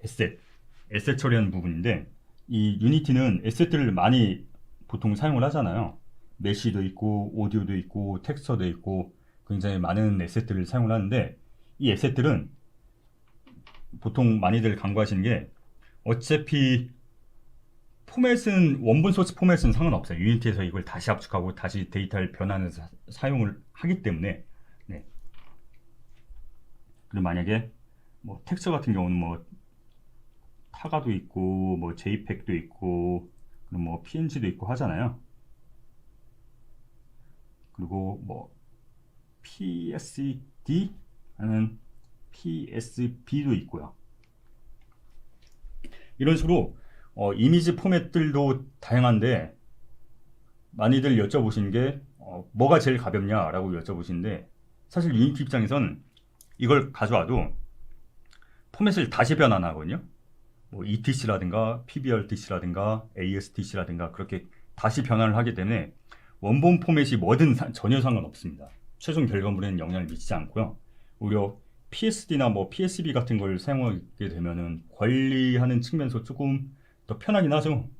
에셋 처리하는 부분인데, 이 유니티는 에셋들을 많이 보통 사용을 하잖아요. 메시도 있고 오디오도 있고 텍스처도 있고 굉장히 많은 에셋들을 사용을 하는데, 이 에셋들은 보통 많이들 간과하시는 게, 어차피 포맷은 원본 소스 포맷은 상관없어요. 유니티에서 이걸 다시 압축하고 다시 데이터를 변환해서 사용을 하기 때문에. 네. 그리고 만약에 뭐 텍스처 같은 경우는 뭐 타가도 있고 뭐 JPEG도 있고 그리고 뭐 PNG도 있고 하잖아요. 그리고 뭐 PSD 하는 PSB도 있고요. 이런 식으로 이미지 포맷들도 다양한데, 많이들 여쭤보신 게 뭐가 제일 가볍냐라고 여쭤보시는데, 사실 유니티 입장에선 이걸 가져와도 포맷을 다시 변환하거든요. 뭐 ETC라든가 PBRTC라든가 ASTC라든가 그렇게 다시 변환을 하기 때문에 원본 포맷이 뭐든 전혀 상관없습니다. 최종 결과물에는 영향을 미치지 않고요. 오히려 PSD나 뭐 PSB 같은 걸 사용하게 되면은 관리하는 측면에서 조금 더 편하긴 하죠.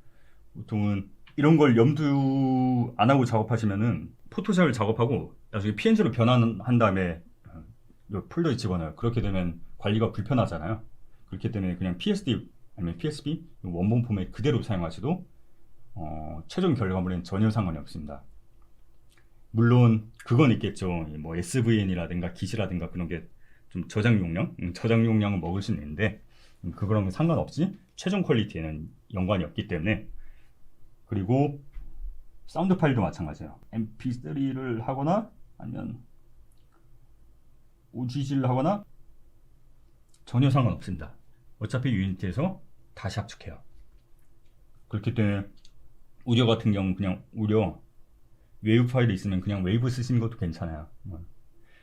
보통은 이런 걸 염두 안 하고 작업하시면은 포토샵을 작업하고 나중에 PNG로 변환한 다음에 폴더에 집어넣어요. 그렇게 되면 관리가 불편하잖아요. 그렇기 때문에 그냥 PSD 아니면 PSB 원본 포맷 그대로 사용하셔도 최종 결과물에는 전혀 상관이 없습니다. 물론 그건 있겠죠. 뭐 SVN이라든가 기시라든가 그런 게 좀 저장 용량은 먹을 수 있는데, 그거랑은 상관없이 최종 퀄리티에는 연관이 없기 때문에. 그리고 사운드 파일도 마찬가지예요. MP3를 하거나 아니면 OGG를 하거나 전혀 상관없습니다. 어차피 유니티에서 다시 압축해요. 그렇기 때문에 오디오 같은 경우는 그냥 오디오 웨이브 파일이 있으면 그냥 웨이브 쓰시는 것도 괜찮아요.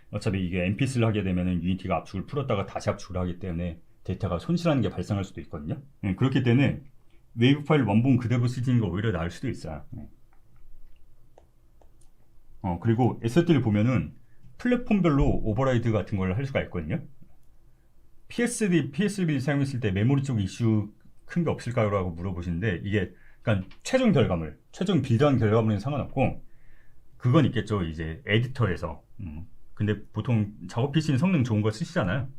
어차피 이게 MP3를 하게 되면 유니티가 압축을 풀었다가 다시 압축을 하기 때문에 데이터가 손실하는 게 발생할 수도 있거든요. 그렇기 때문에 웨이브 파일 원본 그대로 쓰시는 거 오히려 나을 수도 있어요. 그리고 에셋들 보면은 플랫폼별로 오버라이드 같은 걸 할 수가 있거든요. PSB 사용했을 때 메모리 쪽 이슈 큰 게 없을까요? 라고 물어보시는데, 이게 그러니까 최종 결과물, 최종 빌드한 결과물은 상관없고, 그건 있겠죠. 이제 에디터에서. 근데 보통 작업 PC는 성능 좋은 거 쓰시잖아요.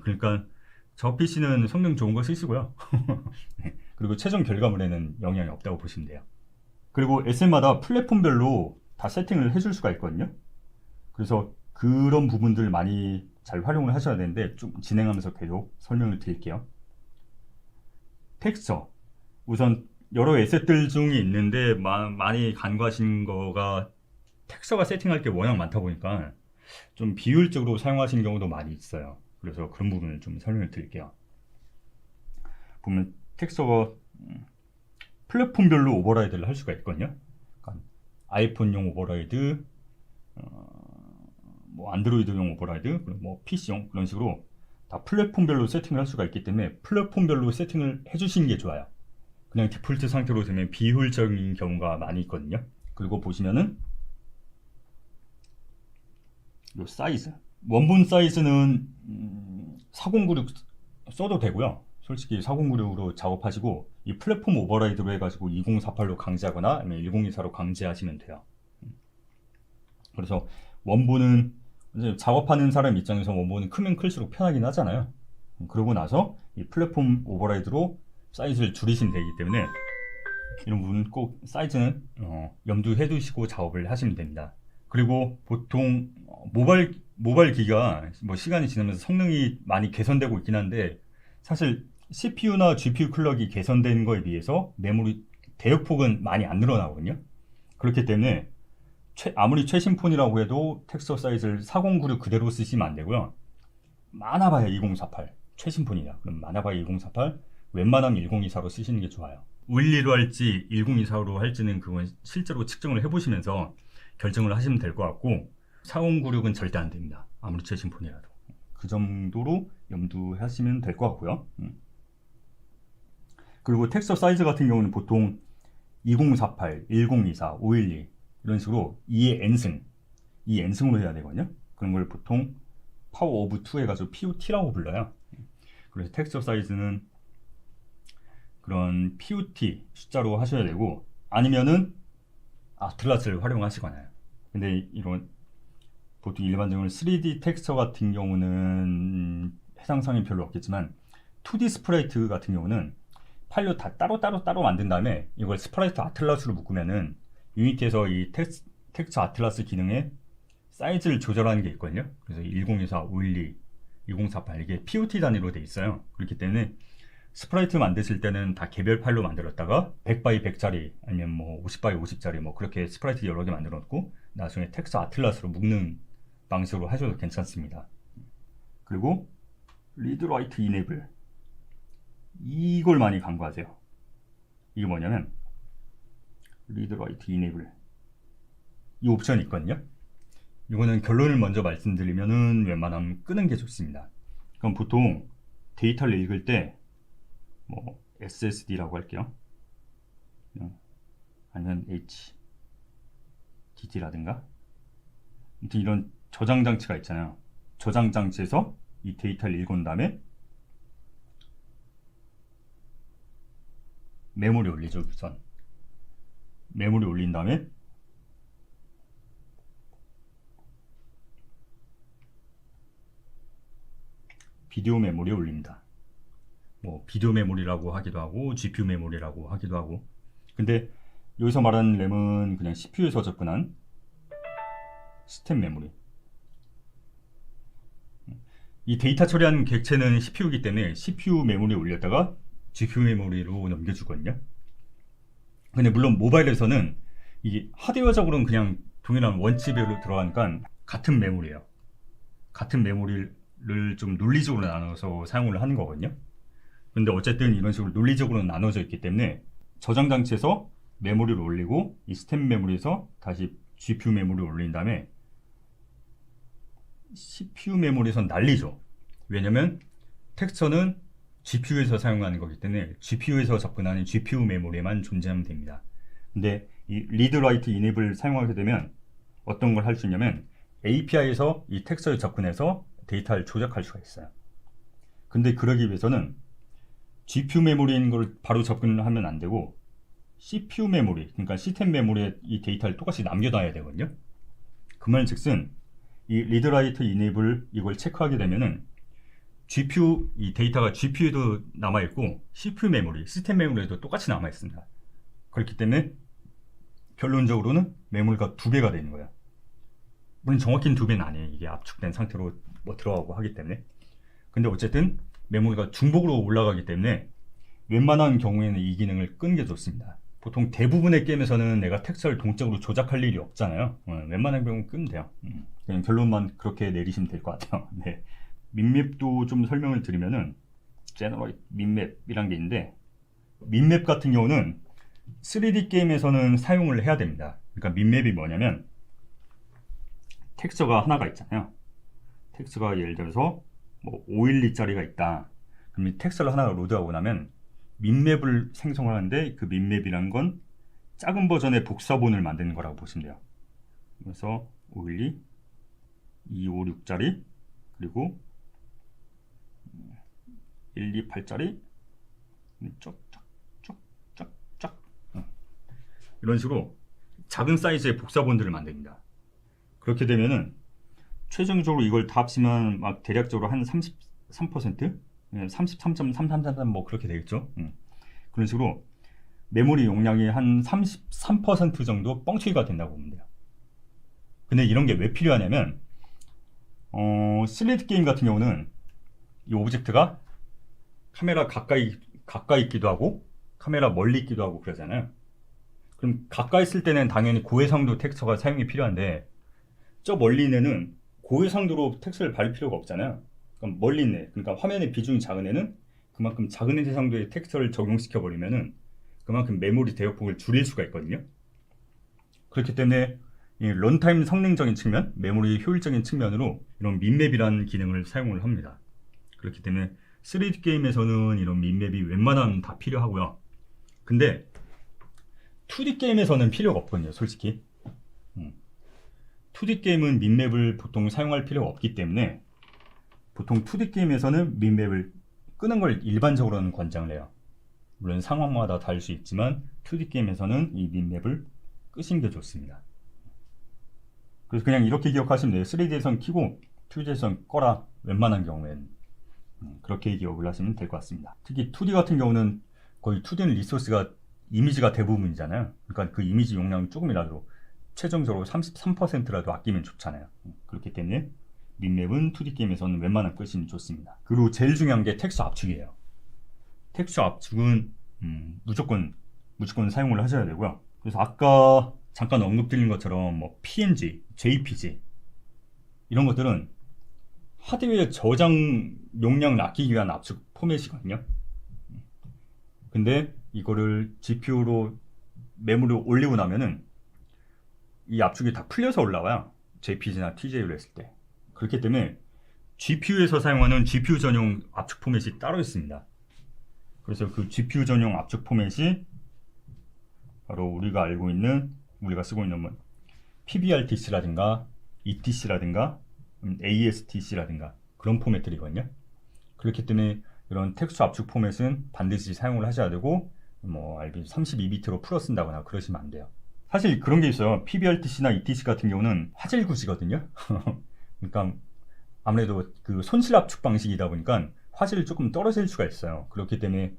그러니까 작업 PC는 성능 좋은 거 쓰시고요. 그리고 최종 결과물에는 영향이 없다고 보시면 돼요. 그리고 SM마다 플랫폼별로 다 세팅을 해줄 수가 있거든요. 그래서 그런 부분들 많이 잘 활용을 하셔야 되는데, 좀 진행하면서 계속 설명을 드릴게요. 텍스처. 우선 여러 에셋들 중에 있는데 많이 간과하신 거가, 텍스처가 세팅할 게 워낙 많다 보니까 좀 비효율적으로 사용하시는 경우도 많이 있어요. 그래서 그런 부분을 좀 설명을 드릴게요. 보면 텍스처가 플랫폼별로 오버라이드를 할 수가 있거든요. 그러니까 아이폰용 오버라이드, 뭐 안드로이드용 오버라이드, 뭐 PC용, 그런 식으로 다 플랫폼별로 세팅을 할 수가 있기 때문에 플랫폼별로 세팅을 해주시는 게 좋아요. 그냥 디폴트 상태로 되면 비효율적인 경우가 많이 있거든요. 그리고 보시면은 요 사이즈, 원본 사이즈는 4096 써도 되고요. 솔직히 4096으로 작업하시고 이 플랫폼 오버라이드로 해가지고 2048로 강제하거나 아니면 1024로 강제하시면 돼요. 그래서 원본은 이제 작업하는 사람 입장에서 원본은 크면 클수록 편하긴 하잖아요. 그러고 나서 이 플랫폼 오버라이드로 사이즈를 줄이시면 되기 때문에 이런 부분 꼭 사이즈는 염두해 두시고 작업을 하시면 됩니다. 그리고 보통 모바일 기기가 뭐 시간이 지나면서 성능이 많이 개선되고 있긴 한데, 사실 CPU나 GPU 클럭이 개선된 거에 비해서 메모리 대역폭은 많이 안 늘어나거든요. 그렇기 때문에 아무리 최신 폰이라고 해도 텍스처 사이즈를 4096 그대로 쓰시면 안 되고요. 많아봐야 2048 최신 폰이다. 그럼 많아봐야 2048, 웬만하면 1024로 쓰시는 게 좋아요. 512로 할지 1024로 할지는 그건 실제로 측정을 해보시면서 결정을 하시면 될 것 같고, 4096은 절대 안 됩니다. 아무리 최신 폰이라도. 그 정도로 염두하시면 될 것 같고요. 그리고 텍스처 사이즈 같은 경우는 보통 2048, 1024, 512 이런 식으로 2의 n승, 2n승으로 해야 되거든요. 그런 걸 보통 파워 오브 2 해가지고 POT라고 불러요. 그래서 텍스처 사이즈는 그런 POT 숫자로 하셔야 되고, 아니면은 아틀라스를 활용하시거나. 근데 이런 보통 일반적으로 3D 텍스처 같은 경우는 해당 사항이 별로 없겠지만 2D 스프라이트 같은 경우는 파일로 다 따로 만든 다음에 이걸 스프라이트 아틀라스로 묶으면은 유니티에서 이 텍스처 아틀라스 기능에 사이즈를 조절하는 게 있거든요. 그래서 1024, 512, 1048 이게 POT 단위로 돼 있어요. 그렇기 때문에 스프라이트 만드실 때는 다 개별 파일로 만들었다가 100x 100짜리 아니면 뭐 50x 50짜리 뭐 그렇게 스프라이트 여러 개 만들어 놓고 나중에 텍스처 아틀라스로 묶는 방식으로 하셔도 괜찮습니다. 그리고 리드 라이트 이네이블, 이걸 많이 간과하세요. 이게 뭐냐면 리드 라이트 이네이블, 이 옵션이 있거든요. 이거는 결론을 먼저 말씀드리면은 웬만하면 끄는 게 좋습니다. 그럼 보통 데이터를 읽을 때 뭐 SSD라고 할게요. 아니면 HDD라든가 이런 저장 장치가 있잖아요. 저장 장치에서 이 데이터를 읽은 다음에 메모리 올리죠. 우선 메모리 올린 다음에 비디오 메모리에 올립니다. 뭐 비디오 메모리라고 하기도 하고 GPU 메모리라고 하기도 하고. 근데 여기서 말하는 램은 그냥 CPU에서 접근한 시스템 메모리. 이 데이터 처리하는 객체는 CPU이기 때문에 CPU 메모리에 올렸다가 GPU 메모리로 넘겨주거든요. 근데 물론 모바일에서는 이게 하드웨어적으로는 그냥 동일한 원칩으로 들어가니까 같은 메모리예요. 같은 메모리를 좀 논리적으로 나눠서 사용을 하는 거거든요. 근데 어쨌든 이런 식으로 논리적으로 나눠져 있기 때문에 저장 장치에서 메모리를 올리고 이 스템 메모리에서 다시 GPU 메모리를 올린 다음에 CPU 메모리에선 난리죠. 왜냐면 텍스처는 GPU에서 사용하는 거기 때문에 GPU에서 접근하는 GPU 메모리에만 존재하면 됩니다. 근데 이 리드 라이트 이네이블 사용하게 되면 어떤 걸 할 수 있냐면 API에서 이 텍스처에 접근해서 데이터를 조작할 수가 있어요. 근데 그러기 위해서는 GPU 메모리인 걸 바로 접근하면 안 되고 CPU 메모리, 그러니까 시스템 메모리에 이 데이터를 똑같이 남겨놔야 되거든요. 그 말즉슨 이 리드 라이트 이네이블 이걸 체크하게 되면은 GPU, 이 데이터가 GPU에도 남아있고 CPU 메모리, 시스템 메모리에도 똑같이 남아있습니다. 그렇기 때문에 결론적으로는 메모리가 2배가 되는 거예요. 물론 정확히는 2배는 아니에요. 이게 압축된 상태로 뭐 들어가고 하기 때문에. 근데 어쨌든 메모리가 중복으로 올라가기 때문에 웬만한 경우에는 이 기능을 끄는 게 좋습니다. 보통 대부분의 게임에서는 내가 텍스처를 동적으로 조작할 일이 없잖아요. 웬만한 경우는 끄면 돼요. 그냥 결론만 그렇게 내리시면 될 것 같아요. 네. 민맵도 좀 설명을 드리면은 제너럴 민맵이란 게 있는데, 민맵 같은 경우는 3D 게임에서는 사용을 해야 됩니다. 그러니까 민맵이 뭐냐면 텍스처가 하나가 있잖아요. 텍스처가 예를 들어서 뭐 512짜리가 있다. 그럼 이 텍스처를 하나 로드하고 나면 민맵을 생성을 하는데, 그 민맵이란 건 작은 버전의 복사본을 만드는 거라고 보시면 돼요. 그래서 512, 256짜리, 그리고 128짜리 쫙쫙쫙쫙 이런 식으로 작은 사이즈의 복사본들을 만듭니다. 그렇게 되면은 최종적으로 이걸 다 합치면 막 대략적으로 한 33%? 33.333 뭐 그렇게 되겠죠. 그런 식으로 메모리 용량이 한 33% 정도 뻥튀기가 된다고 보면 돼요. 근데 이런 게 왜 필요하냐면 3D 게임 같은 경우는 이 오브젝트가 카메라 가까이 있기도 하고 카메라 멀리 있기도 하고 그러잖아요. 그럼 가까이 있을 때는 당연히 고해상도 텍스처가 사용이 필요한데, 저 멀리 있는 애는 고해상도로 텍스처를 바를 필요가 없잖아요. 그럼 멀리 있는 애, 그러니까 화면의 비중이 작은 애는 그만큼 작은 해상도의 텍스처를 적용시켜 버리면은 그만큼 메모리 대역폭을 줄일 수가 있거든요. 그렇기 때문에 이 런타임 성능적인 측면, 메모리 효율적인 측면으로 이런 민맵이라는 기능을 사용을 합니다. 그렇기 때문에 3D 게임에서는 이런 민맵이 웬만하면 다 필요하고요. 근데 2D 게임에서는 필요가 없거든요, 솔직히. 2D 게임은 민맵을 보통 사용할 필요가 없기 때문에 보통 2D 게임에서는 민맵을 끄는 걸 일반적으로는 권장을 해요. 물론 상황마다 다를 수 있지만 2D 게임에서는 이 민맵을 끄신 게 좋습니다. 그래서 그냥 이렇게 기억하시면 돼요. 3D에선 키고 2D에선 꺼라. 웬만한 경우엔 그렇게 기억을 하시면 될 것 같습니다. 특히 2D 같은 경우는 거의 2D는 리소스가 이미지가 대부분이잖아요. 그러니까 그 이미지 용량을 조금이라도 최종적으로 33%라도 아끼면 좋잖아요. 그렇기 때문에 민맵은 2D 게임에서는 웬만한 끄시면 좋습니다. 그리고 제일 중요한 게 텍스처 압축이에요. 텍스처 압축은 무조건 사용을 하셔야 되고요. 그래서 아까 잠깐 언급드린 것처럼 뭐 PNG, JPG 이런 것들은 하드웨어 저장 용량을 아끼기 위한 압축 포맷이거든요. 근데 이거를 GPU로 메모를 올리고 나면은 이 압축이 다 풀려서 올라와요. JPG나 TJ로 했을 때. 그렇기 때문에 GPU에서 사용하는 GPU 전용 압축 포맷이 따로 있습니다. 그래서 그 GPU 전용 압축 포맷이 바로 우리가 쓰고 있는 뭐 PBRTC라든가 ETC라든가 ASTC라든가 그런 포맷들이거든요. 그렇기 때문에 이런 텍스처 압축 포맷은 반드시 사용을 하셔야 되고 뭐 RB 32비트로 풀어 쓴다거나 그러시면 안 돼요. 사실 그런 게 있어요. PBRTC나 ETC 같은 경우는 화질 구시거든요. 그러니까 아무래도 그 손실 압축 방식이다 보니까 화질이 조금 떨어질 수가 있어요. 그렇기 때문에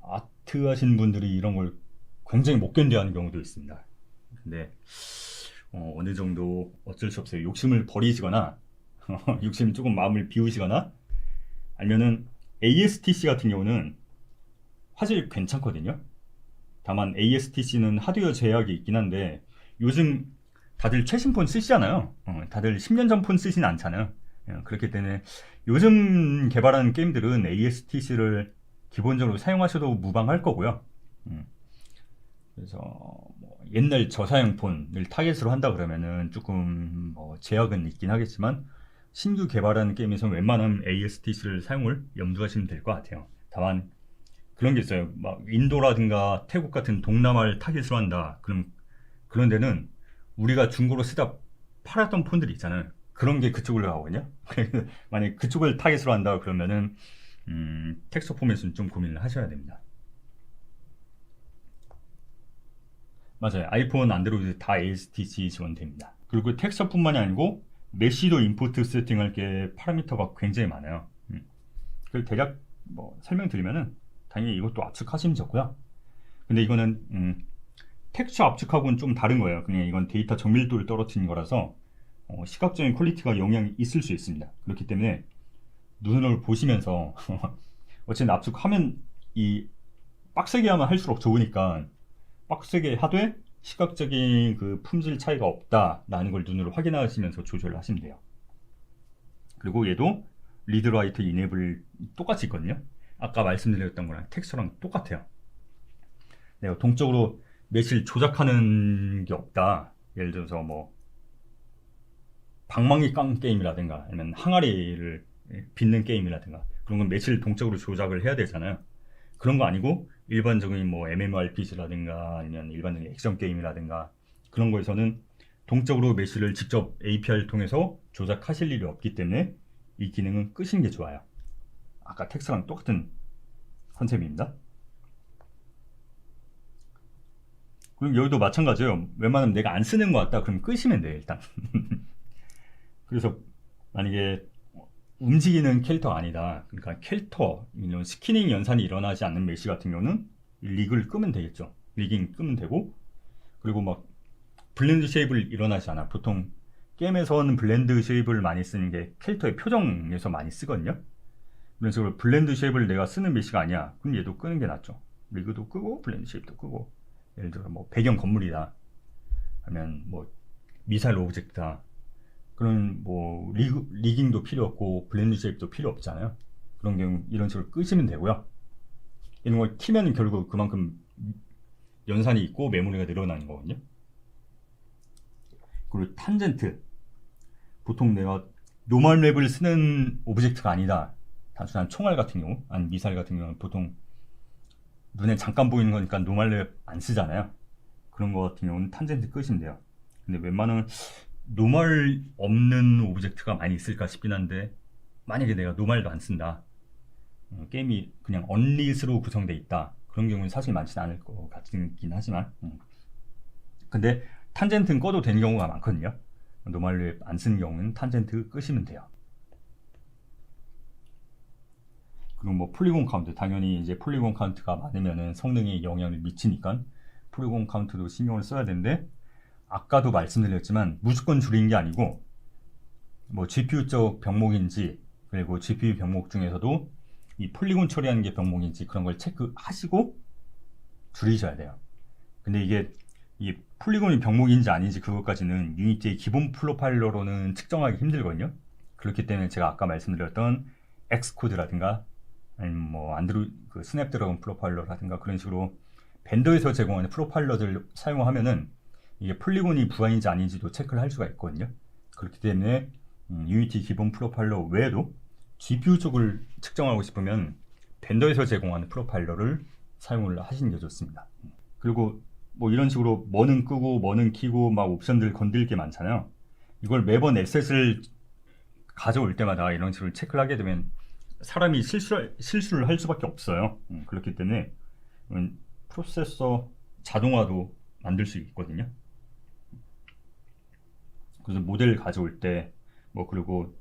아트 하시는 분들이 이런 걸 굉장히 못 견뎌하는 경우도 있습니다. 근데 어느 정도 어쩔 수 없어요. 욕심을 버리시거나 욕심 조금 마음을 비우시거나 아니면은 ASTC 같은 경우는 화질 괜찮거든요. 다만 ASTC는 하드웨어 제약이 있긴 한데 요즘 다들 최신 폰 쓰시잖아요. 다들 10년 전 폰 쓰진 않잖아요. 그렇기 때문에 요즘 개발하는 게임들은 ASTC를 기본적으로 사용하셔도 무방할 거고요. 그래서 뭐 옛날 저사양 폰을 타겟으로 한다 그러면은 조금 뭐 제약은 있긴 하겠지만 신규 개발하는 게임에서는 웬만하면 ASTC를 사용을 염두하시면 될 것 같아요. 다만 그런 게 있어요. 막 인도라든가 태국 같은 동남아를 타깃으로 한다. 그럼 그런 데는 우리가 중고로 쓰다 팔았던 폰들이 있잖아요. 그런 게 그쪽으로 가거든요. 만약 그쪽을 타깃으로 한다 그러면은 텍스처 포맷은 좀 고민을 하셔야 됩니다. 맞아요. 아이폰, 안드로이드 다 ASTC 지원됩니다. 그리고 텍스처뿐만이 아니고 메시도 인풋 세팅할 게 파라미터가 굉장히 많아요. 그걸 대략 뭐 설명드리면은 당연히 이것도 압축하시면 좋고요. 근데 이거는 텍스처 압축하고는 좀 다른 거예요. 그냥 이건 데이터 정밀도를 떨어뜨리는 거라서 시각적인 퀄리티가 영향이 있을 수 있습니다. 그렇기 때문에 눈으로 보시면서 어쨌든 압축하면 이 빡세게 하면 할수록 좋으니까 빡세게 하되 시각적인 그 품질 차이가 없다라는 걸 눈으로 확인하시면서 조절을 하시면 돼요. 그리고 얘도 리드 라이트 이네이블 똑같이 있거든요. 아까 말씀드렸던 거랑 텍스처랑 똑같아요. 내가 동적으로 메시를 조작하는 게 없다. 예를 들어서 뭐 방망이 깡 게임이라든가 아니면 항아리를 빚는 게임이라든가 그런 건 메시를 동적으로 조작을 해야 되잖아요. 그런 거 아니고 일반적인 뭐 MMORPG라든가 아니면 일반적인 액션 게임이라든가 그런 거에서는 동적으로 메시를 직접 API를 통해서 조작하실 일이 없기 때문에 이 기능은 끄시는 게 좋아요. 아까 텍스트랑 똑같은 컨셉입니다. 그리고 여기도 마찬가지예요. 웬만하면 내가 안 쓰는 것 같다 그럼 끄시면 돼요 일단. 그래서 만약에 움직이는 캐릭터가 아니다. 그러니까 캐릭터, 이런 스키닝 연산이 일어나지 않는 메시 같은 경우는 리그를 끄면 되겠죠. 리깅 끄면 되고 그리고 막 블렌드 쉐입을 일어나지 않아. 보통 게임에서는 블렌드 쉐입을 많이 쓰는 게 캐릭터의 표정에서 많이 쓰거든요. 그런 식으로 블렌드 쉐입을 내가 쓰는 메시가 아니야. 그럼 얘도 끄는 게 낫죠. 리그도 끄고 블렌드 쉐입도 끄고 예를 들어 뭐 배경 건물이다. 아니면 뭐 미사일 오브젝트다. 그런 뭐 리깅도 필요 없고 블렌드 쉐입도 필요 없잖아요. 그런 경우 이런 식으로 끄시면 되고요. 이런 걸 키면 결국 그만큼 연산이 있고 메모리가 늘어나는 거거든요. 그리고 탄젠트 보통 내가 노멀 맵을 쓰는 오브젝트가 아니다. 단순한 총알 같은 경우 아니 미사일 같은 경우는 보통 눈에 잠깐 보이는 거니까 노멀 맵 안 쓰잖아요. 그런 거 같은 경우는 탄젠트 끄시면 돼요. 근데 웬만하면 노멀 없는 오브젝트가 많이 있을까 싶긴 한데 만약에 내가 노멀도 안 쓴다 게임이 그냥 언릿으로 구성되어 있다 그런 경우는 사실 많지는 않을 것 같긴 하지만 근데 탄젠트는 꺼도 되는 경우가 많거든요. 노멀 웹 안 쓰는 경우는 탄젠트 끄시면 돼요. 그리고 뭐 폴리곤 카운트, 당연히 이제 폴리곤 카운트가 많으면은 성능에 영향을 미치니까 폴리곤 카운트도 신경을 써야 되는데, 아까도 말씀드렸지만 무조건 줄이는 게 아니고 뭐 GPU 쪽 병목인지, 그리고 GPU 병목 중에서도 이 폴리곤 처리하는 게 병목인지 그런 걸 체크하시고 줄이셔야 돼요. 근데 이게 이 폴리곤이 병목인지 아닌지 그것까지는 유니티의 기본 프로파일러로는 측정하기 힘들거든요. 그렇기 때문에 제가 아까 말씀드렸던 엑스코드라든가 아니면 뭐 안드로이드 그 스냅드래곤 프로파일러라든가 그런 식으로 벤더에서 제공하는 프로파일러들 사용하면은 이게 폴리곤이 부하인지 아닌지도 체크를 할 수가 있거든요. 그렇기 때문에 유니티 기본 프로파일러 외에도 GPU 쪽을 측정하고 싶으면 벤더에서 제공하는 프로파일러를 사용을 하시는 게 좋습니다. 그리고 뭐 이런 식으로 뭐는 끄고 뭐는 켜고 막 옵션들 건들 게 많잖아요. 이걸 매번 에셋을 가져올 때마다 이런 식으로 체크를 하게 되면 사람이 실수를 할 수밖에 없어요. 그렇기 때문에 프로세서 자동화도 만들 수 있거든요. 그래서 모델 가져올 때, 뭐 그리고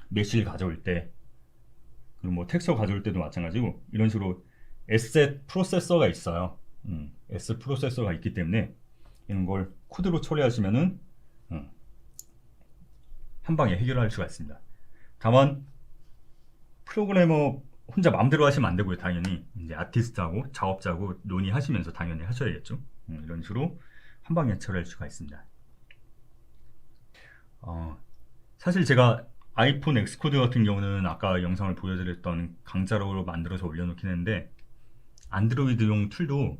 메시를 가져올 때, 그리고 뭐 텍스처 가져올 때도 마찬가지고 이런 식으로 에셋 프로세서가 있어요. 에셋 프로세서가 있기 때문에 이런 걸 코드로 처리하시면은 한 방에 해결할 수가 있습니다. 다만 프로그래머 혼자 마음대로 하시면 안 되고요. 당연히 이제 아티스트하고 작업자하고 논의하시면서 당연히 하셔야겠죠. 이런 식으로 한 방에 처리할 수가 있습니다. 사실 제가 아이폰 엑스코드 같은 경우는 아까 영상을 보여드렸던 강자록으로 만들어서 올려놓긴 했는데, 안드로이드용 툴도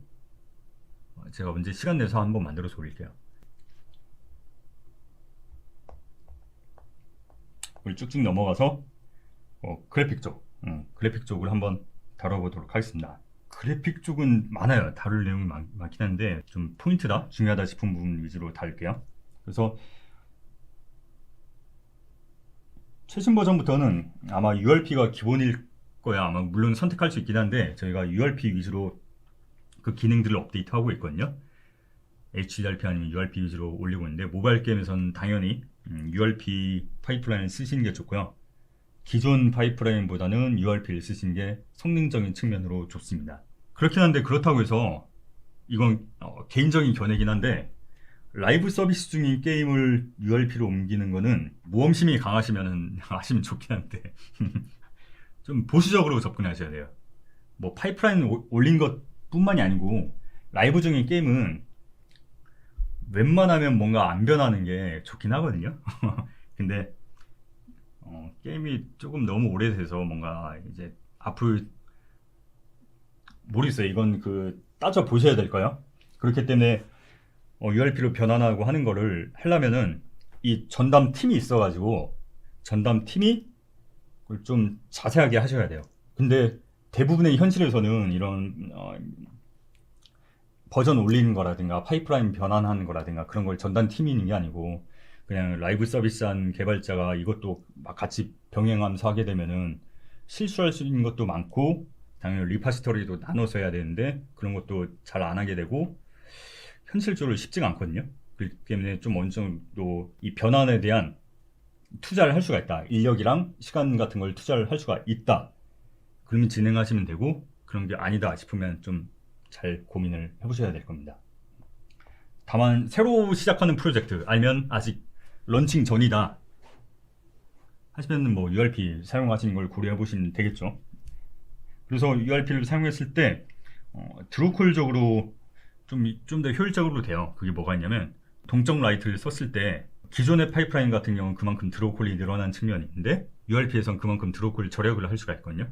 제가 언제 시간 내서 한번 만들어서 올릴게요. 우리 쭉쭉 넘어가서 그래픽 쪽을 한번 다뤄보도록 하겠습니다. 그래픽 쪽은 많아요. 다룰 내용이 많긴 한데 좀 포인트다, 중요하다 싶은 부분 위주로 다룰게요. 그래서 최신 버전부터는 아마 URP가 기본일 거야. 아마 물론 선택할 수 있긴 한데 저희가 URP 위주로 그 기능들을 업데이트하고 있거든요. HDRP 아니면 URP 위주로 올리고 있는데, 모바일 게임에서는 당연히 URP 파이프라인을 쓰시는 게 좋고요. 기존 파이프라인보다는 URP를 쓰시는 게 성능적인 측면으로 좋습니다. 그렇긴 한데, 그렇다고 해서 이건 개인적인 견해긴 한데, 라이브 서비스 중인 게임을 URP로 옮기는 거는 모험심이 강하시면 하시면 좋긴 한데 좀 보수적으로 접근하셔야 돼요. 뭐 파이프라인 올린 것 뿐만이 아니고 라이브 중인 게임은 웬만하면 뭔가 안 변하는 게 좋긴 하거든요. 근데 게임이 조금 너무 오래돼서 뭔가 이제 앞으로 모르겠어요. 이건 따져 보셔야 될 거예요. 그렇기 때문에 URP로 변환하고 하는 거를 하려면은 이 전담 팀이 있어가지고 전담 팀이 그걸 좀 자세하게 하셔야 돼요. 근데 대부분의 현실에서는 이런 버전 올리는 거라든가 파이프라인 변환하는 거라든가 그런 걸 전담 팀이 있는 게 아니고 그냥 라이브 서비스한 개발자가 이것도 막 같이 병행하면서 하게 되면은 실수할 수 있는 것도 많고, 당연히 리파스토리도 나눠서 해야 되는데 그런 것도 잘 안 하게 되고 현실적으로 쉽지가 않거든요. 그렇기 때문에 좀 어느 정도 이 변환에 대한 투자를 할 수가 있다. 인력이랑 시간 같은 걸 투자를 할 수가 있다. 그러면 진행하시면 되고, 그런 게 아니다 싶으면 좀 잘 고민을 해보셔야 될 겁니다. 다만 새로 시작하는 프로젝트 아니면 아직 런칭 전이다 하시면 뭐 URP 사용하시는 걸 고려해 보시면 되겠죠. 그래서 URP를 사용했을 때 드로콜적으로 좀 더 효율적으로 돼요. 그게 뭐가 있냐면, 동적 라이트를 썼을 때 기존의 파이프라인 같은 경우는 그만큼 드로콜이 늘어난 측면이 있는데 URP에선 그만큼 드로콜 절약을 할 수가 있거든요.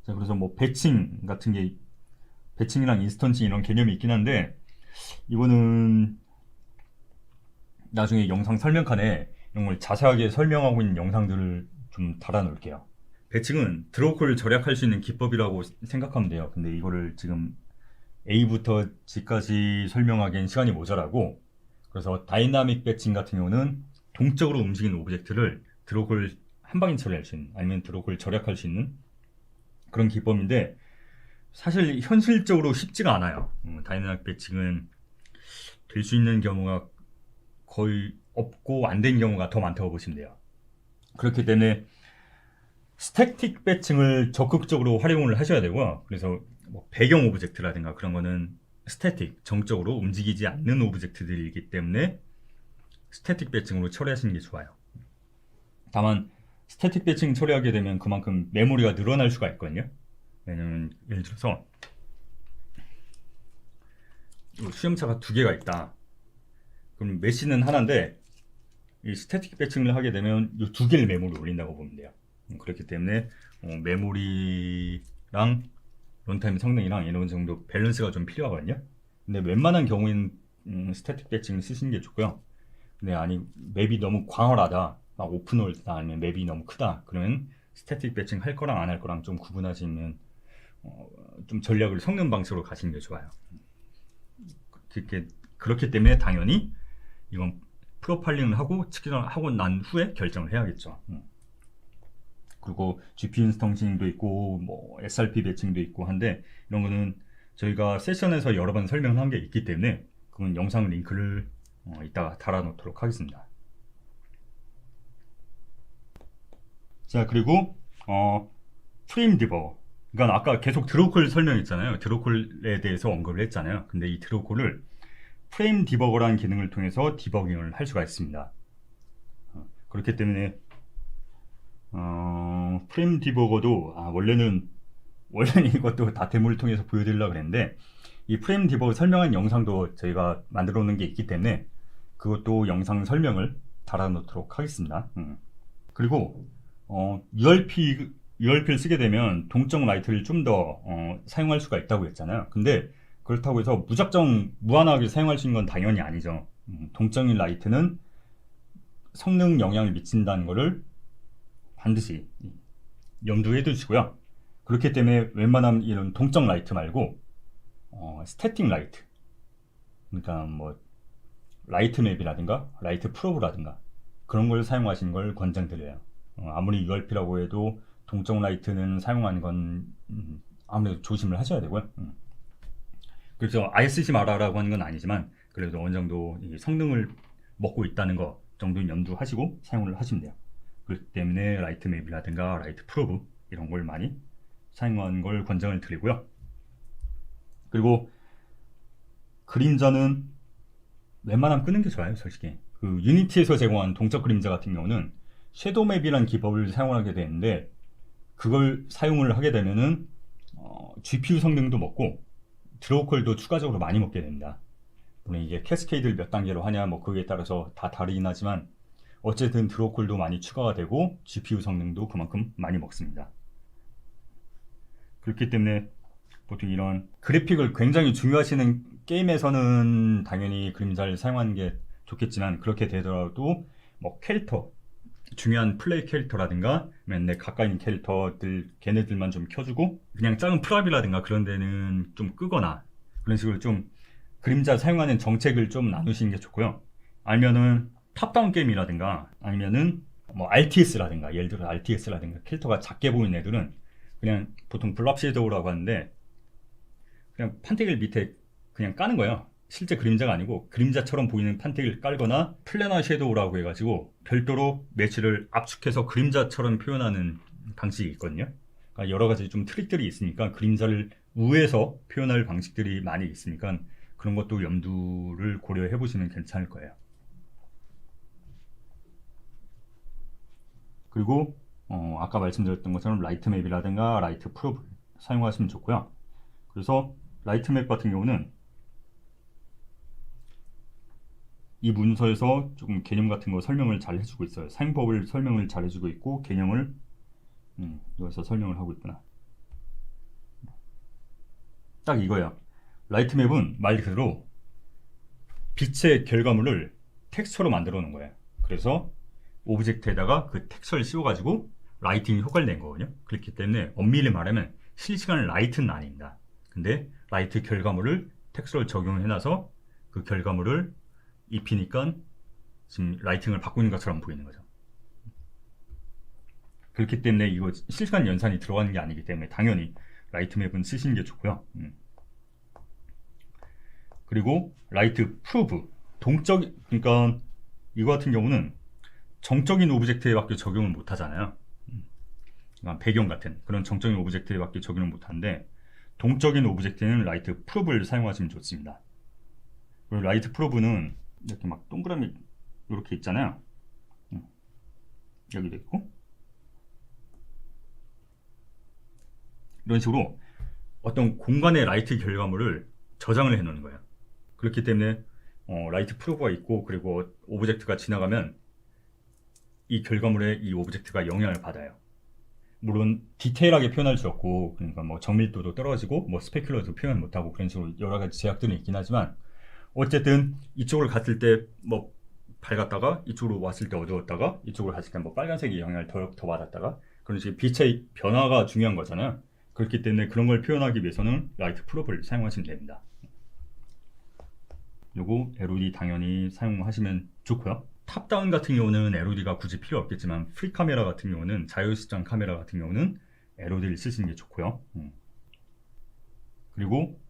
자, 그래서 뭐 배칭 같은 게, 배칭이랑 인스턴칭 이런 개념이 있긴 한데 이거는 나중에 영상 설명칸에 이런 걸 자세하게 설명하고 있는 영상들을 좀 달아 놓을게요. 배칭은 드로콜을 절약할 수 있는 기법이라고 생각하면 돼요. 근데 이거를 지금 A부터 G까지 설명하기엔 시간이 모자라고, 그래서 다이나믹 배칭 같은 경우는 동적으로 움직이는 오브젝트를 드로콜 한 방에 처리할 수 있는, 아니면 드로콜 절약할 수 있는 그런 기법인데, 사실 현실적으로 쉽지가 않아요. 다이내믹 배칭은 될 수 있는 경우가 거의 없고 안 된 경우가 더 많다고 보시면 돼요. 그렇기 때문에 스태틱 배칭을 적극적으로 활용을 하셔야 되고요. 그래서 뭐 배경 오브젝트라든가 그런 거는 스태틱, 정적으로 움직이지 않는 오브젝트들이기 때문에 스태틱 배칭으로 처리하시는 게 좋아요. 다만 스태틱 배칭 처리하게 되면 그만큼 메모리가 늘어날 수가 있거든요. 왜냐면 예를 들어서 수염차가 두 개가 있다. 그럼 메시는 하나인데 이 스태틱 배칭을 하게 되면 이 두 개를 메모리 올린다고 보면 돼요. 그렇기 때문에 메모리랑 런타임 성능이랑 이런 정도 밸런스가 좀 필요하거든요. 근데 웬만한 경우에는 스태틱 배칭을 쓰시는 게 좋고요. 근데 아니 맵이 너무 광활하다, 막 오픈월드다, 아니면 맵이 너무 크다, 그러면 스태틱 배칭 할 거랑 안 할 거랑 좀 구분하시면 좀 전략을 섞는 방식으로 가시는 게 좋아요. 그렇기 때문에 당연히 이건 프로파일링을 하고 측정을 하고 난 후에 결정을 해야겠죠. 그리고 GPU 인스턴싱도 있고 뭐 SRP 배칭도 있고 한데 이런 거는 저희가 세션에서 여러 번 설명한 게 있기 때문에 그건 영상 링크를 이따가 달아놓도록 하겠습니다. 자, 그리고 프레임 디버거. 그러니까 아까 계속 드로콜 설명했잖아요. 드로콜에 대해서 언급을 했잖아요. 근데 이 드로콜을 프레임 디버거라는 기능을 통해서 디버깅을 할 수가 있습니다. 그렇기 때문에 프레임 디버거도 원래는 이것도 다 데모를 통해서 보여드리려고 그랬는데 이 프레임 디버거 설명한 영상도 저희가 만들어 놓은 게 있기 때문에 그것도 영상 설명을 달아놓도록 하겠습니다. 그리고 URP를 쓰게 되면 동적 라이트를 좀 더 사용할 수가 있다고 했잖아요. 근데 그렇다고 해서 무작정 무한하게 사용할 수 있는 건 당연히 아니죠. 동적인 라이트는 성능 영향을 미친다는 것을 반드시 염두에 두시고요. 그렇기 때문에 웬만하면 이런 동적 라이트 말고 스태틱 라이트, 그러니까 뭐 라이트 맵이라든가 라이트 프로브라든가 그런 걸 사용하시는 걸 권장드려요. 아무리 URP라고 해도 동적 라이트는 사용하는 건 아무래도 조심을 하셔야 되고요. 그래서 아예 쓰지 마라라고 하는 건 아니지만 그래도 어느 정도 성능을 먹고 있다는 거 정도는 염두하시고 사용을 하시면 돼요. 그렇기 때문에 라이트 맵이라든가 라이트 프로브 이런 걸 많이 사용하는 걸 권장을 드리고요. 그리고 그림자는 웬만하면 끄는 게 좋아요. 솔직히 그 유니티에서 제공한 동적 그림자 같은 경우는 섀도우 맵이라는 기법을 사용하게 되는데 그걸 사용을 하게 되면은 GPU 성능도 먹고 드로우콜도 추가적으로 많이 먹게 됩니다. 물론 이게 캐스케이드를 몇 단계로 하냐 뭐 그에 따라서 다 다르긴 하지만 어쨌든 드로우콜도 많이 추가가 되고 GPU 성능도 그만큼 많이 먹습니다. 그렇기 때문에 보통 이런 그래픽을 굉장히 중요하시는 게임에서는 당연히 그림자를 사용하는 게 좋겠지만 그렇게 되더라도 뭐 캐릭터, 중요한 플레이 캐릭터라든가 내 가까이 있는 캐릭터들 걔네들만 좀 켜주고 그냥 작은 프랍이라든가 그런 데는 좀 끄거나 그런 식으로 좀 그림자 사용하는 정책을 좀 나누시는 게 좋고요. 아니면은 탑다운 게임이라든가 아니면은 뭐 RTS라든가 예를 들어 RTS라든가 캐릭터가 작게 보이는 애들은 그냥 보통 블랍 섀도우라고 하는데 그냥 판테기를 밑에 그냥 까는 거예요. 실제 그림자가 아니고 그림자처럼 보이는 판테기를 깔거나 플래너 섀도우라고 해가지고 별도로 메쉬를 압축해서 그림자처럼 표현하는 방식이 있거든요. 그러니까 여러 가지 좀 트릭들이 있으니까 그림자를 우에서 표현할 방식들이 많이 있으니까 그런 것도 염두를 고려해 보시면 괜찮을 거예요. 그리고 아까 말씀드렸던 것처럼 라이트 맵이라든가 라이트 프로브 사용하시면 좋고요. 그래서 라이트 맵 같은 경우는 이 문서에서 조금 개념 같은 거 설명을 잘 해주고 있어요. 사용법을 설명을 잘 해주고 있고 개념을 여기서 설명을 하고 있구나. 딱 이거예요. 라이트 맵은 말 그대로 빛의 결과물을 텍스처로 만들어 놓은 거예요. 그래서 오브젝트에다가 그 텍스처를 씌워가지고 라이팅 효과를 낸 거거든요. 그렇기 때문에 엄밀히 말하면 실시간 라이트는 아닙니다. 근데 라이트 결과물을 텍스처를 적용해놔서 그 결과물을 입히니까 지금 라이팅을 바꾸는 것처럼 보이는 거죠. 그렇기 때문에 이거 실시간 연산이 들어가는 게 아니기 때문에 당연히 라이트 맵은 쓰시는 게 좋고요. 그리고 라이트 프로브 동적, 그러니까 이거 같은 경우는 정적인 오브젝트에밖에 적용을 못 하잖아요. 그러니까 배경 같은 그런 정적인 오브젝트에밖에 적용을 못 하는데, 동적인 오브젝트는 라이트 프로브를 사용하시면 좋습니다. 그리고 라이트 프로브는 이렇게 막 동그라미 이렇게 있잖아요. 여기도 있고, 이런 식으로 어떤 공간의 라이트 결과물을 저장을 해 놓는 거예요. 그렇기 때문에 라이트 프로브가 있고, 그리고 오브젝트가 지나가면 이 결과물에 이 오브젝트가 영향을 받아요. 물론 디테일하게 표현할 수 없고, 그러니까 뭐 정밀도도 떨어지고 뭐 스페큘러도 표현 못하고 그런 식으로 여러 가지 제약들은 있긴 하지만, 어쨌든 이쪽으로 갔을 때 뭐 밝았다가 이쪽으로 왔을 때 어두웠다가 이쪽으로 갔을 때 뭐 빨간색이 영향을 더 받았다가, 그런 식의 빛의 변화가 중요한 거잖아요. 그렇기 때문에 그런 걸 표현하기 위해서는 라이트 프로브를 사용하시면 됩니다. 요거 LOD 당연히 사용하시면 좋고요. 탑다운 같은 경우는 LOD가 굳이 필요 없겠지만, 프리 카메라 같은 경우는, 자유시장 카메라 같은 경우는 LOD를 쓰시는 게 좋고요. 그리고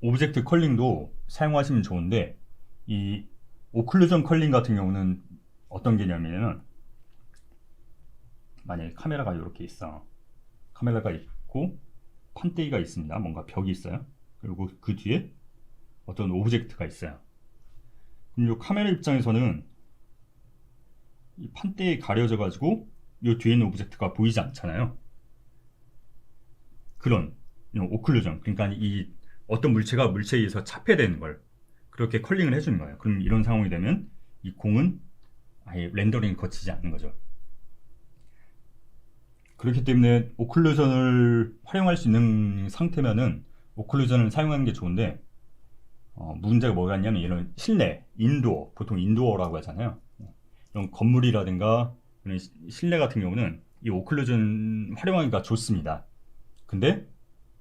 오브젝트 컬링도 사용하시면 좋은데, 이 오클루전 컬링 같은 경우는 어떤 개념이냐면, 만약에 카메라가 이렇게 있어. 카메라가 있고 판때기가 있습니다. 뭔가 벽이 있어요. 그리고 그 뒤에 어떤 오브젝트가 있어요. 그럼 이 카메라 입장에서는 이 판때기 가려져 가지고 이 뒤에 있는 오브젝트가 보이지 않잖아요. 그런 오클루전, 그러니까 이 어떤 물체가 물체에 의해서 차폐되는 걸 그렇게 컬링을 해주는 거예요. 그럼 이런 상황이 되면 이 공은 아예 렌더링이 거치지 않는 거죠. 그렇기 때문에 오클루전을 활용할 수 있는 상태면은 오클루전을 사용하는 게 좋은데, 문제가 뭐가 있냐면, 이런 실내, 인도어, 보통 인도어라고 하잖아요. 이런 건물이라든가 이런 실내 같은 경우는 이 오클루전 활용하기가 좋습니다. 근데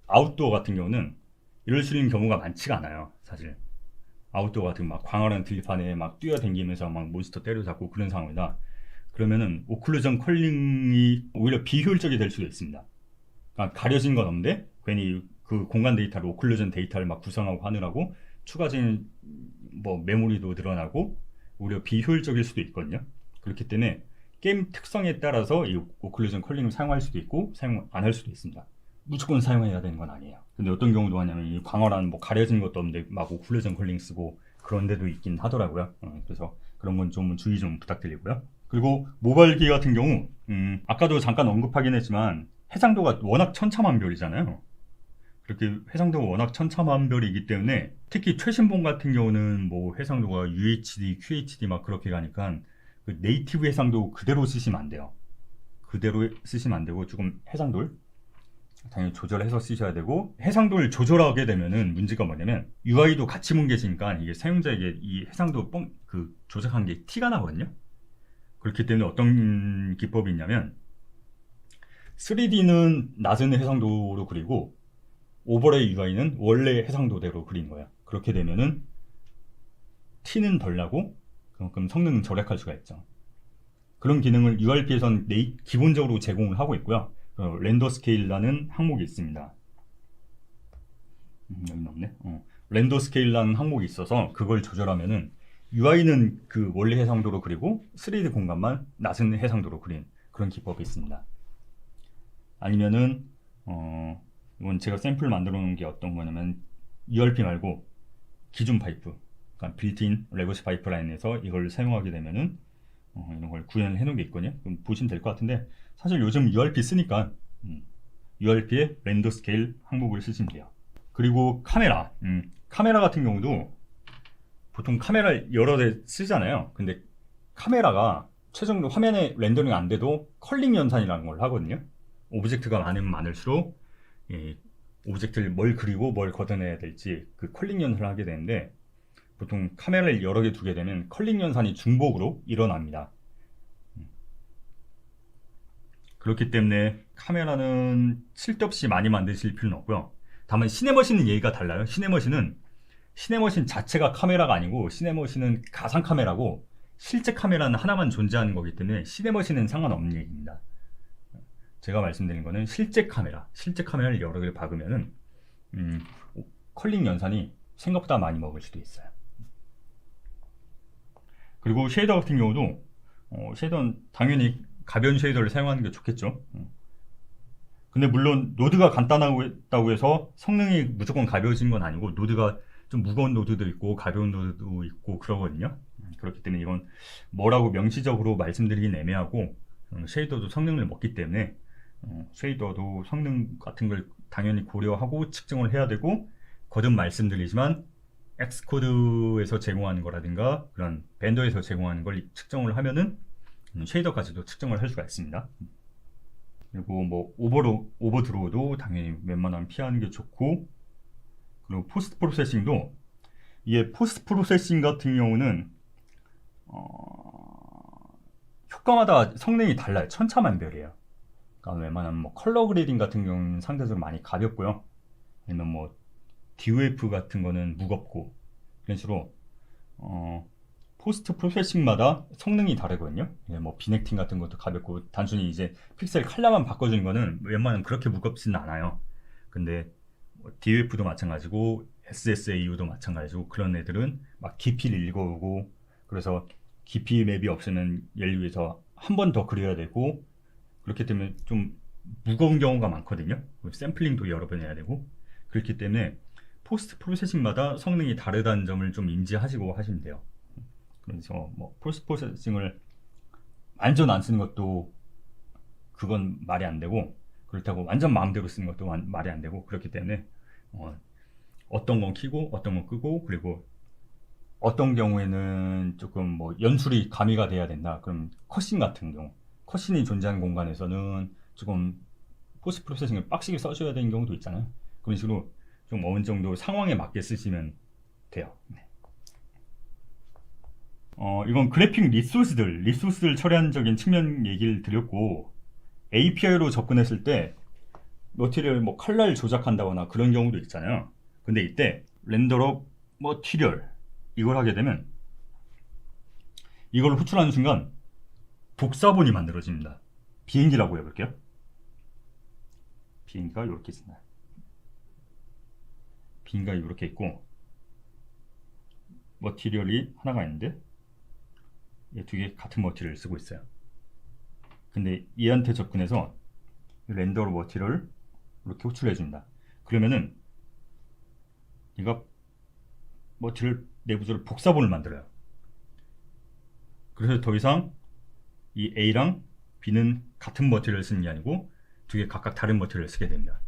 아웃도어 같은 경우는 이럴 수 있는 경우가 많지가 않아요. 사실 아웃도어 같은 막 광활한 들판에 막 뛰어다니면서 막 몬스터 때려잡고 그런 상황이다. 그러면은 오클루전 컬링이 오히려 비효율적이 될 수도 있습니다. 그러니까 가려진 건 없는데 괜히 그 공간 데이터를, 오클루전 데이터를 막 구성하고 하느라고 추가적인 뭐 메모리도 늘어나고 오히려 비효율적일 수도 있거든요. 그렇기 때문에 게임 특성에 따라서 이 오클루전 컬링을 사용할 수도 있고 사용 안 할 수도 있습니다. 무조건 사용해야 되는 건 아니에요. 근데 어떤 경우도 하냐면, 이 광활한 뭐 가려진 것도 없는데 막 오클루전 컬링 쓰고 그런 데도 있긴 하더라고요. 그래서 그런 건 좀 주의 좀 부탁드리고요. 그리고 모바일기 같은 경우, 아까도 잠깐 언급하긴 했지만 해상도가 워낙 천차만별이잖아요. 그렇게 해상도가 워낙 천차만별이기 때문에, 특히 최신본 같은 경우는 뭐 해상도가 UHD, QHD 막 그렇게 가니까 그 네이티브 해상도 그대로 쓰시면 안 돼요. 그대로 쓰시면 안 되고 조금 해상도를 당연히 조절해서 쓰셔야 되고, 해상도를 조절하게 되면은 문제가 뭐냐면 UI도 같이 뭉개지니까 이게 사용자에게 이 해상도 조작한 게 티가 나거든요. 그렇기 때문에 어떤 기법이 있냐면, 3D는 낮은 해상도로 그리고 오버레이 UI는 원래 해상도대로 그린 거예요. 그렇게 되면은 티는 덜 나고 그만큼 성능은 절약할 수가 있죠. 그런 기능을 URP에서는 기본적으로 제공을 하고 있고요. 렌더 스케일이라는 항목이 있습니다. 여기는 없네. 렌더 스케일이라는 항목이 있어서 그걸 조절하면은 UI는 그 원래 해상도로 그리고 3D 공간만 낮은 해상도로 그린 그런 기법이 있습니다. 아니면은 이건 제가 샘플 만들어 놓은 게 어떤 거냐면, URP 말고 기존 파이프, 그러니까 빌트인 레거시 파이프라인에서 이걸 사용하게 되면은 이런 걸 구현을 해놓은 게 있거든요. 그럼 보시면 될 것 같은데, 사실 요즘 URP 쓰니까 URP의 렌더 스케일 항목을 쓰시면 돼요. 그리고 카메라, 카메라 같은 경우도 보통 카메라를 여러 대 쓰잖아요. 근데 카메라가 최종적으로 화면에 렌더링 안 돼도 컬링 연산이라는 걸 하거든요. 오브젝트가 많으면 많을수록 오브젝트를 뭘 그리고 뭘 걷어내야 될지 그 컬링 연산을 하게 되는데, 보통 카메라를 여러 개 두게 되면 컬링 연산이 중복으로 일어납니다. 그렇기 때문에 카메라는 쓸데없이 많이 만드실 필요는 없고요. 다만 시네머신은 얘기가 달라요. 시네머신 자체가 카메라가 아니고, 시네머신은 가상 카메라고 실제 카메라는 하나만 존재하는 거기 때문에 시네머신은 상관없는 얘기입니다. 제가 말씀드린 거는 실제 카메라를 여러 개를 박으면은 컬링 연산이 생각보다 많이 먹을 수도 있어요. 그리고 쉐이더 같은 경우도 쉐이더는 당연히 가벼운 쉐이더를 사용하는 게 좋겠죠. 근데 물론 노드가 간단하다고 해서 성능이 무조건 가벼워진 건 아니고, 노드가 좀 무거운 노드도 있고 가벼운 노드도 있고 그러거든요. 그렇기 때문에 이건 뭐라고 명시적으로 말씀드리긴 애매하고, 쉐이더도 성능을 먹기 때문에 쉐이더도 성능 같은 걸 당연히 고려하고 측정을 해야 되고, 거듭 말씀드리지만 엑스코드에서 제공하는 거라든가 그런 벤더에서 제공하는 걸 측정을 하면은 쉐이더까지도 측정을 할 수가 있습니다. 그리고 뭐 오버드로우도 당연히 웬만하면 피하는 게 좋고, 그리고 포스트 프로세싱도, 이게 포스트 프로세싱 같은 경우는 효과마다 성능이 달라요. 천차만별이에요. 그러니까 웬만하면 뭐 컬러 그레이딩 같은 경우는 상대적으로 많이 가볍고요. 아니면 뭐 DOF 같은 거는 무겁고, 그런 식으로 포스트 프로세싱마다 성능이 다르거든요. 뭐 비넥팅 같은 것도 가볍고, 단순히 이제 픽셀 컬러만 바꿔주는 거는 웬만하면 그렇게 무겁지는 않아요. 근데 뭐 DOF도 마찬가지고 SSAU도 마찬가지고, 그런 애들은 막 깊이를 읽어오고, 그래서 깊이 맵이 없으면 얘를 위해서 한 번 더 그려야 되고, 그렇기 때문에 좀 무거운 경우가 많거든요. 샘플링도 여러 번 해야 되고, 그렇기 때문에 포스트 프로세싱마다 성능이 다르다는 점을 좀 인지하시고 하시면 돼요. 그래서 뭐 포스트 프로세싱을 완전 안 쓰는 것도 그건 말이 안 되고, 그렇다고 완전 마음대로 쓰는 것도 말이 안 되고, 그렇기 때문에 어떤 건 켜고 어떤 건 끄고, 그리고 어떤 경우에는 조금 뭐 연출이 가미가 돼야 된다. 그럼 컷신 같은 경우, 컷신이 존재하는 공간에서는 조금 포스트 프로세싱을 빡시게 써줘야 되는 경우도 있잖아요. 그런 식으로 좀 어느 정도 상황에 맞게 쓰시면 돼요. 네. 이건 그래픽 리소스들 처리하는 측면 얘기를 드렸고, API로 접근했을 때 머티리얼 뭐 컬러를 조작한다거나 그런 경우도 있잖아요. 근데 이때 렌더업 머티리얼 이걸 하게 되면, 이걸 호출하는 순간 복사본이 만들어집니다. 비행기라고 해볼게요. 비행기가 이렇게 있습니다. 비행기가 이렇게 있고, 머티리얼이 하나가 있는데 이 두 개 같은 머티리얼을 쓰고 있어요. 근데 얘한테 접근해서 렌더로 머티리얼을 이렇게 호출해 줍니다. 그러면은 얘가 머티리얼 내부적으로 복사본을 만들어요. 그래서 더 이상 이 A랑 B는 같은 머티리얼을 쓰는 게 아니고 두 개 각각 다른 머티리얼을 쓰게 됩니다.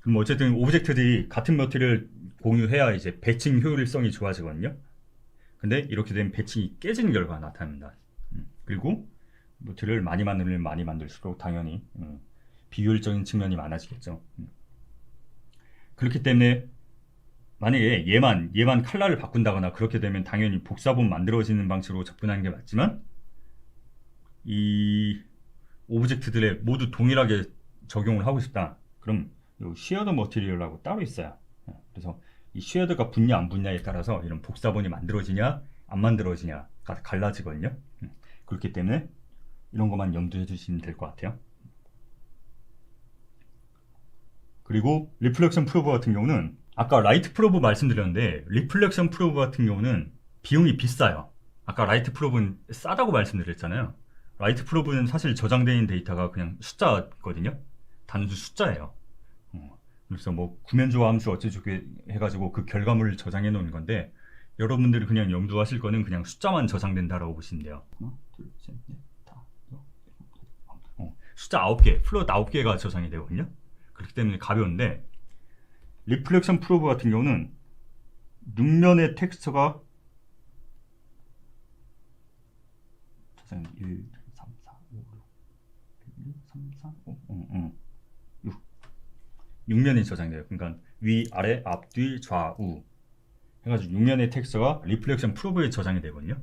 그럼 어쨌든 오브젝트들이 같은 머티리얼을 공유해야 이제 배칭 효율성이 좋아지거든요. 근데 이렇게 되면 배칭이 깨지는 결과가 나타납니다. 그리고 머티리얼을 많이 만들면 많이 만들수록 당연히 비효율적인 측면이 많아지겠죠. 그렇기 때문에 만약에 얘만 컬러를 바꾼다거나 그렇게 되면 당연히 복사본 만들어지는 방식으로 접근하는 게 맞지만, 이 오브젝트들에 모두 동일하게 적용을 하고 싶다. 그럼 쉐어드 머티리얼이라고 따로 있어요. 그래서 이 쉐어드가 붙냐 안 붙냐에 따라서 이런 복사본이 만들어지냐 안 만들어지냐가 갈라지거든요. 그렇기 때문에 이런 것만 염두해 주시면 될 것 같아요. 그리고 리플렉션 프로브 같은 경우는, 아까 라이트 프로브 말씀드렸는데 리플렉션 프로브 같은 경우는 비용이 비싸요. 아까 라이트 프로브는 싸다고 말씀드렸잖아요. 라이트 프로브는 사실 저장되어 있는 데이터가 그냥 숫자거든요. 단수 숫자예요. 그래서 뭐 구면조 함수 어쩌고저쩌고 해가지고 그 결과물을 저장해 놓은 건데, 여러분들이 그냥 염두하실 거는 그냥 숫자만 저장된다라고 보시면 돼요. 하나, 둘, 셋, 넷, 다, 숫자 9개, 플롯 9개가 저장이 되거든요. 그렇기 때문에 가벼운데, 리플렉션 프로브 같은 경우는 6면의 텍스처가 1, 3, 4, 5, 6, 1, 3, 4, 5, 6. 6면이 저장돼요. 그러니까 위, 아래, 앞, 뒤, 좌우 해가지고 6면의 텍스처가 리플렉션 프로브에 저장이 되거든요.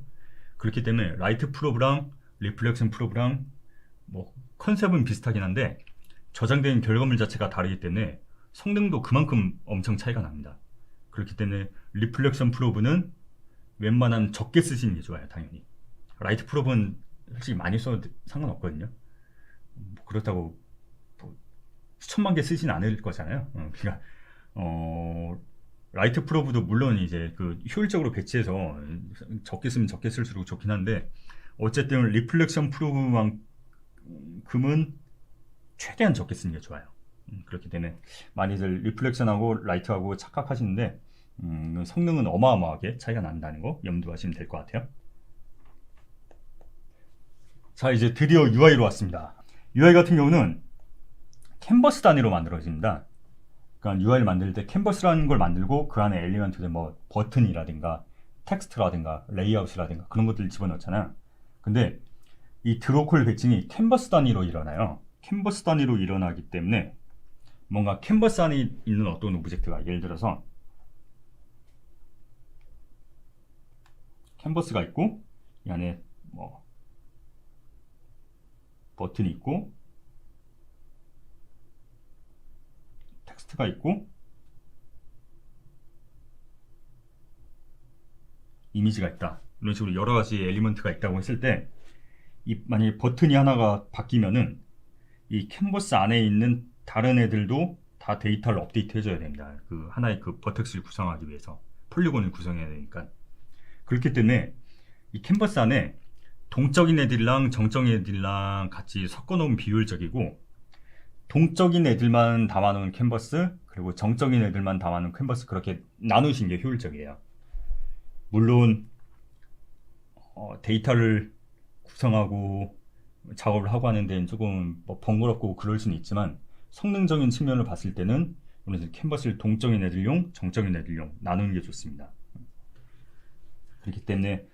그렇기 때문에 라이트 프로브랑 리플렉션 프로브랑 뭐 컨셉은 비슷하긴 한데 저장된 결과물 자체가 다르기 때문에 성능도 그만큼 엄청 차이가 납니다. 그렇기 때문에 리플렉션 프로브는 웬만하면 적게 쓰시는 게 좋아요. 당연히 라이트 프로브는 솔직히 많이 써도 상관없거든요. 그렇다고 수천만 개 쓰진 않을 거잖아요. 그러니까 라이트 프로브도 물론 이제 그 효율적으로 배치해서 적게 쓰면 적게 쓸수록 좋긴 한데, 어쨌든 리플렉션 프로브만큼은 최대한 적게 쓰는 게 좋아요. 그렇기 때문에 많이들 리플렉션하고 라이트하고 착각하시는데, 성능은 어마어마하게 차이가 난다는 거 염두하시면 될 것 같아요. 자, 이제 드디어 UI로 왔습니다. UI 같은 경우는 캔버스 단위로 만들어집니다. 그러니까 UI를 만들 때 캔버스라는 걸 만들고 그 안에 엘리먼트들 뭐 버튼이라든가 텍스트라든가 레이아웃이라든가 그런 것들을 집어넣잖아요. 근데 이 드로콜 배칭이 캔버스 단위로 일어나요. 캔버스 단위로 일어나기 때문에 뭔가 캔버스 안에 있는 어떤 오브젝트가, 예를 들어서 캔버스가 있고 이 안에 뭐 버튼이 있고 텍스트가 있고 이미지가 있다, 이런 식으로 여러 가지 엘리먼트가 있다고 했을 때, 만약에 버튼이 하나가 바뀌면은 이 캔버스 안에 있는 다른 애들도 다 데이터를 업데이트 해줘야 됩니다. 그 하나의 그 버텍스를 구성하기 위해서 폴리곤을 구성해야 되니까. 그렇기 때문에 이 캔버스 안에 동적인 애들이랑 정적인 애들이랑 같이 섞어놓으면 비효율적이고, 동적인 애들만 담아놓은 캔버스, 그리고 정적인 애들만 담아놓은 캔버스, 그렇게 나누신 게 효율적이에요. 물론 데이터를 구성하고 작업을 하고 하는 데는 조금 뭐 번거롭고 그럴 수는 있지만, 성능적인 측면을 봤을 때는 캔버스를 동적인 애들용, 정적인 애들용 나누는 게 좋습니다. 그렇기 때문에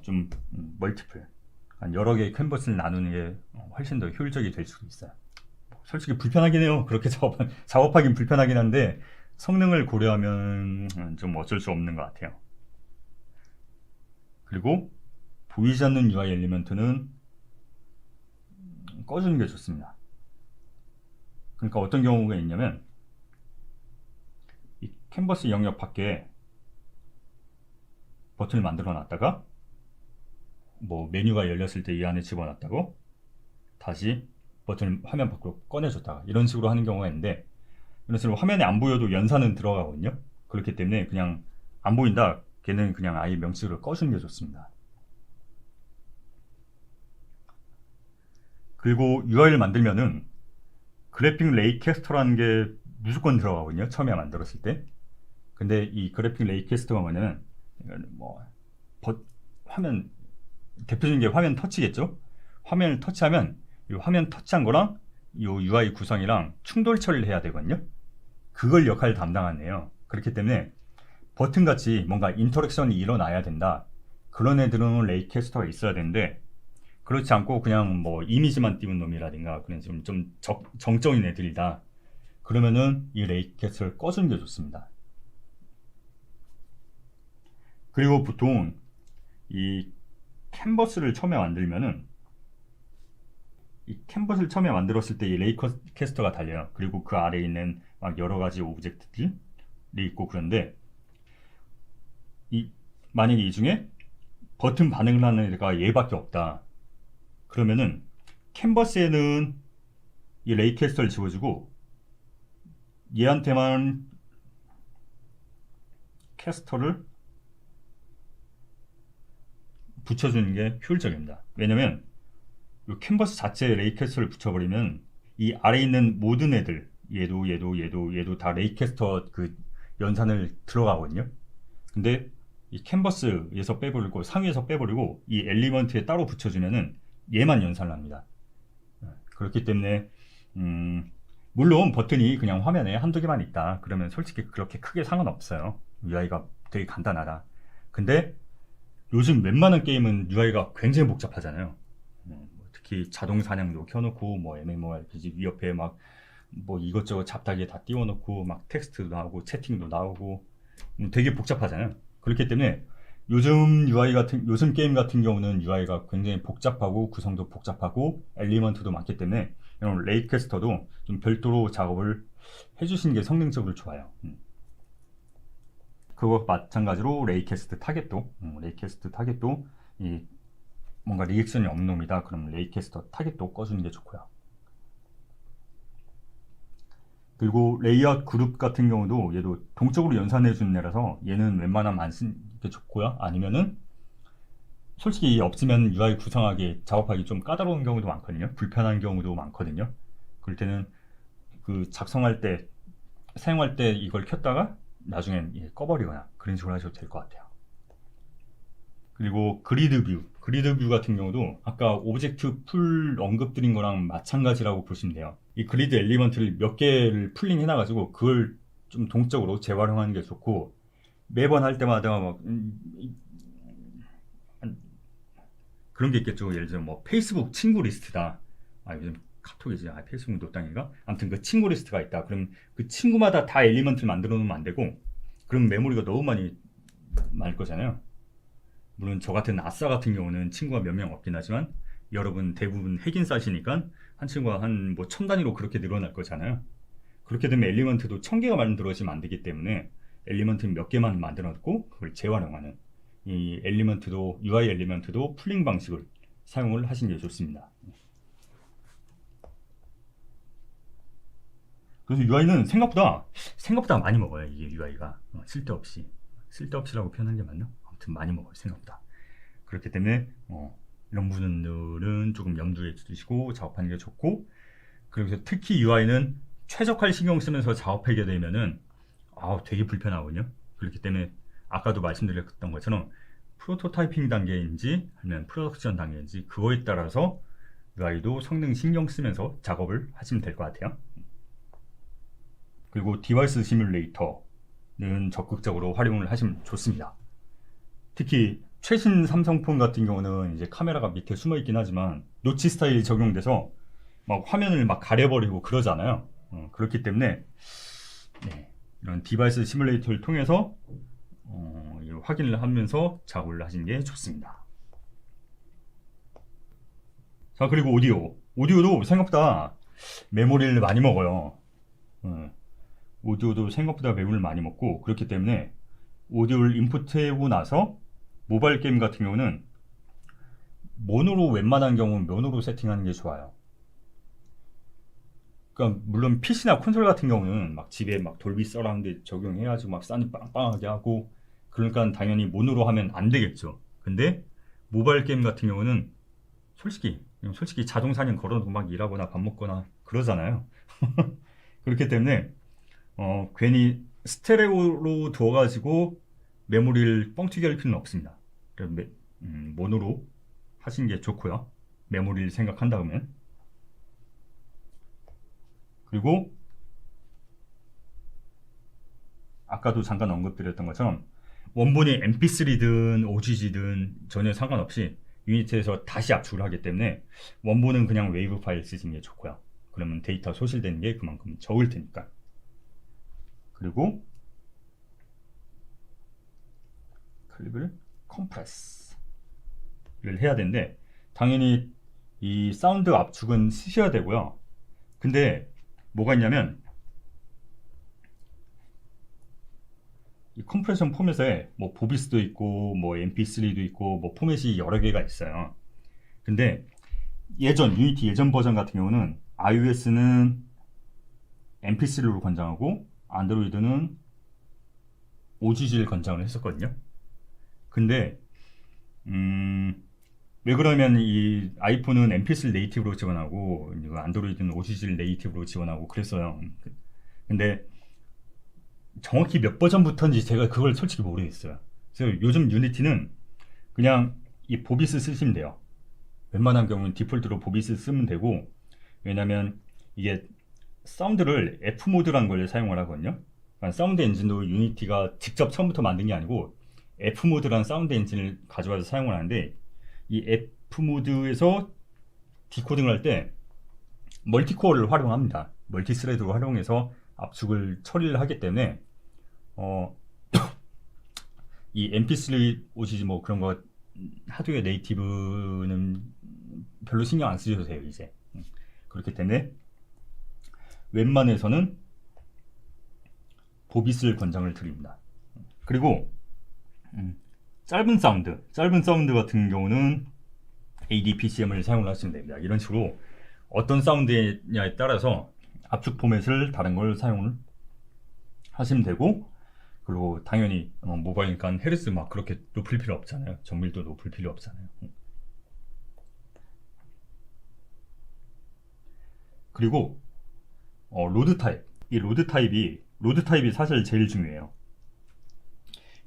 좀 멀티플, 여러 개의 캔버스를 나누는 게 훨씬 더 효율적이 될 수도 있어요. 솔직히 불편하긴 해요. 그렇게 작업하긴 불편하긴 한데 성능을 고려하면 좀 어쩔 수 없는 것 같아요. 그리고 보이지 않는 UI 엘리먼트는 꺼주는 게 좋습니다. 그러니까 어떤 경우가 있냐면, 이 캔버스 영역 밖에 버튼을 만들어 놨다가 뭐 메뉴가 열렸을 때 이 안에 집어넣었다고 다시 버튼을 화면 밖으로 꺼내줬다가 이런 식으로 하는 경우가 있는데, 이런 식으로 화면에 안 보여도 연산은 들어가거든요. 그렇기 때문에 그냥 안 보인다, 걔는 그냥 아예 명식으로 꺼주는 게 좋습니다. 그리고 UI를 만들면은 그래픽 레이캐스터라는 게 무조건 들어가거든요, 처음에 만들었을 때. 근데 이 그래픽 레이캐스터가 뭐냐면, 뭐 화면, 대표적인 게 화면 터치겠죠. 화면을 터치하면 이 화면 터치한 거랑 이 UI 구성이랑 충돌 처리를 해야 되거든요. 그걸 역할을 담당하네요. 그렇기 때문에 버튼같이 뭔가 인터랙션이 일어나야 된다, 그런 애들은 레이캐스터가 있어야 되는데, 그렇지 않고 그냥 뭐 이미지만 띄운 놈이라든가 그냥 좀 정적인 애들이다, 그러면은 이 레이캐스터를 꺼주는 게 좋습니다. 그리고 보통 이 캔버스를 처음에 만들면은, 이 캔버스를 처음에 만들었을 때 이 레이캐스터가 달려요. 그리고 그 아래에 있는 막 여러 가지 오브젝트들이 있고, 그런데 만약에 이 중에 버튼 반응을 하는 애가 얘밖에 없다, 그러면은 캔버스에는 이 레이캐스터를 집어주고 얘한테만 캐스터를 붙여주는 게 효율적입니다. 왜냐면 이 캔버스 자체에 레이캐스터를 붙여버리면 이 아래에 있는 모든 애들, 얘도 다 레이캐스터 그 연산을 들어가거든요. 근데 이 캔버스에서 빼버리고 상위에서 빼버리고 이 엘리먼트에 따로 붙여주면은 얘만 연산을 합니다. 그렇기 때문에 물론 버튼이 그냥 화면에 한두 개만 있다 그러면 솔직히 그렇게 크게 상관없어요. UI가 되게 간단하다. 근데 요즘 웬만한 게임은 UI가 굉장히 복잡하잖아요. 특히 자동 사냥도 켜놓고 뭐 MMORPG 옆에 막 뭐 이것저것 잡다하게 다 띄워놓고 막 텍스트도 나오고 채팅도 나오고 되게 복잡하잖아요. 그렇기 때문에 요즘 게임 같은 경우는 UI가 굉장히 복잡하고 구성도 복잡하고 엘리먼트도 많기 때문에 이런 레이캐스터도 좀 별도로 작업을 해주시는 게 성능적으로 좋아요. 그거 마찬가지로 레이캐스트 타겟도 이 뭔가 리액션이 없는 놈이다, 그럼 레이캐스터 타겟도 꺼주는 게 좋고요. 그리고 레이아웃 그룹 같은 경우도 얘도 동적으로 연산해 주는 애라서 얘는 웬만하면 안 쓰는 게 좋고요. 아니면은 솔직히 없으면 UI 구성하기 작업하기 좀 까다로운 경우도 많거든요. 불편한 경우도 많거든요. 그럴 때는 그 작성할 때 사용할 때 이걸 켰다가 나중엔 꺼버리거나 그런 식으로 하셔도 될 것 같아요. 그리고 그리드 뷰 같은 경우도 아까 오브젝트 풀 언급드린 거랑 마찬가지라고 보시면 돼요. 이 그리드 엘리먼트를 몇 개를 풀링 해놔가지고 그걸 좀 동적으로 재활용하는 게 좋고, 매번 할 때마다 막 그런 게 있겠죠. 예를 들어 뭐 페이스북 친구 리스트다. 요즘 카톡이지. 페이스북 노땅인가? 아무튼 그 친구 리스트가 있다. 그럼 그 친구마다 다 엘리먼트를 만들어 놓으면 안 되고, 그럼 메모리가 너무 많을 거잖아요. 물론 저 같은 아싸 같은 경우는 친구가 몇 명 없긴 하지만 여러분 대부분 핵인 사시니까 한 친구가 한 뭐 1000단위로 그렇게 늘어날 거잖아요. 그렇게 되면 엘리먼트도 1000개가 만들어지면 안 되기 때문에 엘리먼트는 몇 개만 만들어 놓고 그걸 재활용하는, 이 엘리먼트도 UI 엘리먼트도 풀링 방식을 사용을 하시는 게 좋습니다. 그래서 UI는 생각보다 많이 먹어요. 이게 UI가 쓸데없이라고 표현한 게 맞나? 아무튼 많이 먹어요, 생각보다. 그렇기 때문에 이런 부분들은 조금 염두에 두시고 작업하는 게 좋고, 그리고 특히 UI는 최적화를 신경 쓰면서 작업하게 되면은 되게 불편하거든요. 그렇기 때문에 아까도 말씀드렸던 것처럼 프로토타이핑 단계인지 아니면 프로덕션 단계인지 그거에 따라서 UI도 성능 신경 쓰면서 작업을 하시면 될 것 같아요. 그리고 디바이스 시뮬레이터는 적극적으로 활용을 하시면 좋습니다. 특히 최신 삼성폰 같은 경우는 이제 카메라가 밑에 숨어 있긴 하지만 노치 스타일이 적용돼서 막 화면을 막 가려버리고 그러잖아요. 그렇기 때문에 이런 디바이스 시뮬레이터를 통해서 확인을 하면서 작업을 하시는 게 좋습니다. 자, 그리고 오디오도 생각보다 메모리를 많이 먹어요. 오디오도 생각보다 메모리를 많이 먹고, 그렇기 때문에 오디오를 인풋하고 나서 모바일 게임 같은 경우는 웬만한 경우는 모노로 세팅하는 게 좋아요. 그러니까 물론 PC나 콘솔 같은 경우는 막 집에 막 돌비 서라운드 적용해가지고 막 사운드 빵빵하게 하고, 그러니까 당연히 모노로 하면 안 되겠죠. 근데 모바일 게임 같은 경우는 솔직히 자동 사냥 걸어놓고 막 일하거나 밥 먹거나 그러잖아요. 그렇기 때문에 괜히 스테레오로 두어가지고 메모리를 뻥튀기 할 필요는 없습니다. 모노로 하시는 게 좋고요. 메모리를 생각한다면. 그리고 아까도 잠깐 언급드렸던 것처럼 원본이 mp3든 OGG든 전혀 상관없이 유니티에서 다시 압축을 하기 때문에 원본은 그냥 웨이브 파일 쓰시는 게 좋고요. 그러면 데이터 소실되는 게 그만큼 적을 테니까. 그리고 클립을 컴프레스를 해야 되는데, 당연히 이 사운드 압축은 쓰셔야 되고요. 근데 뭐가 있냐면 이 컴프레션 포맷에 뭐 보비스도 있고 뭐 mp3도 있고 뭐 포맷이 여러 개가 있어요. 근데 유니티 예전 버전 같은 경우는 iOS는 mp3로 권장하고 안드로이드는 OGG를 권장을 했었거든요. 근데 왜 그러면 이 아이폰은 mp3 네이티브로 지원하고 안드로이드는 OGG를 네이티브로 지원하고 그랬어요. 근데 정확히 몇 버전부터인지 제가 그걸 솔직히 모르겠어요. 그래서 요즘 유니티는 그냥 이 보비스 쓰시면 돼요. 웬만한 경우는 디폴트로 보비스 쓰면 되고, 왜냐면 이게 사운드를 F모드라는 걸 사용을 하거든요. 그러니까 사운드 엔진도 유니티가 직접 처음부터 만든 게 아니고 F모드라는 사운드 엔진을 가져와서 사용을 하는데, 이 F모드에서 디코딩을 할 때 멀티코어를 활용합니다. 멀티스레드를 활용해서 압축을 처리를 하기 때문에 이 mp3 OGG 뭐 그런 거 하드웨어 네이티브는 별로 신경 안 쓰셔도 돼요 이제. 그렇기 때문에 웬만해서는 보비스를 권장을 드립니다. 그리고 짧은 사운드 같은 경우는 ADPCM을 사용을 하시면 됩니다. 이런 식으로 어떤 사운드냐에 따라서 압축 포맷을 다른 걸 사용을 하시면 되고, 그리고 당연히 모바일이니까 헤르츠 막 그렇게 높일 필요 없잖아요. 정밀도 높일 필요 없잖아요. 그리고 로드 타입. 이 로드 타입이 사실 제일 중요해요.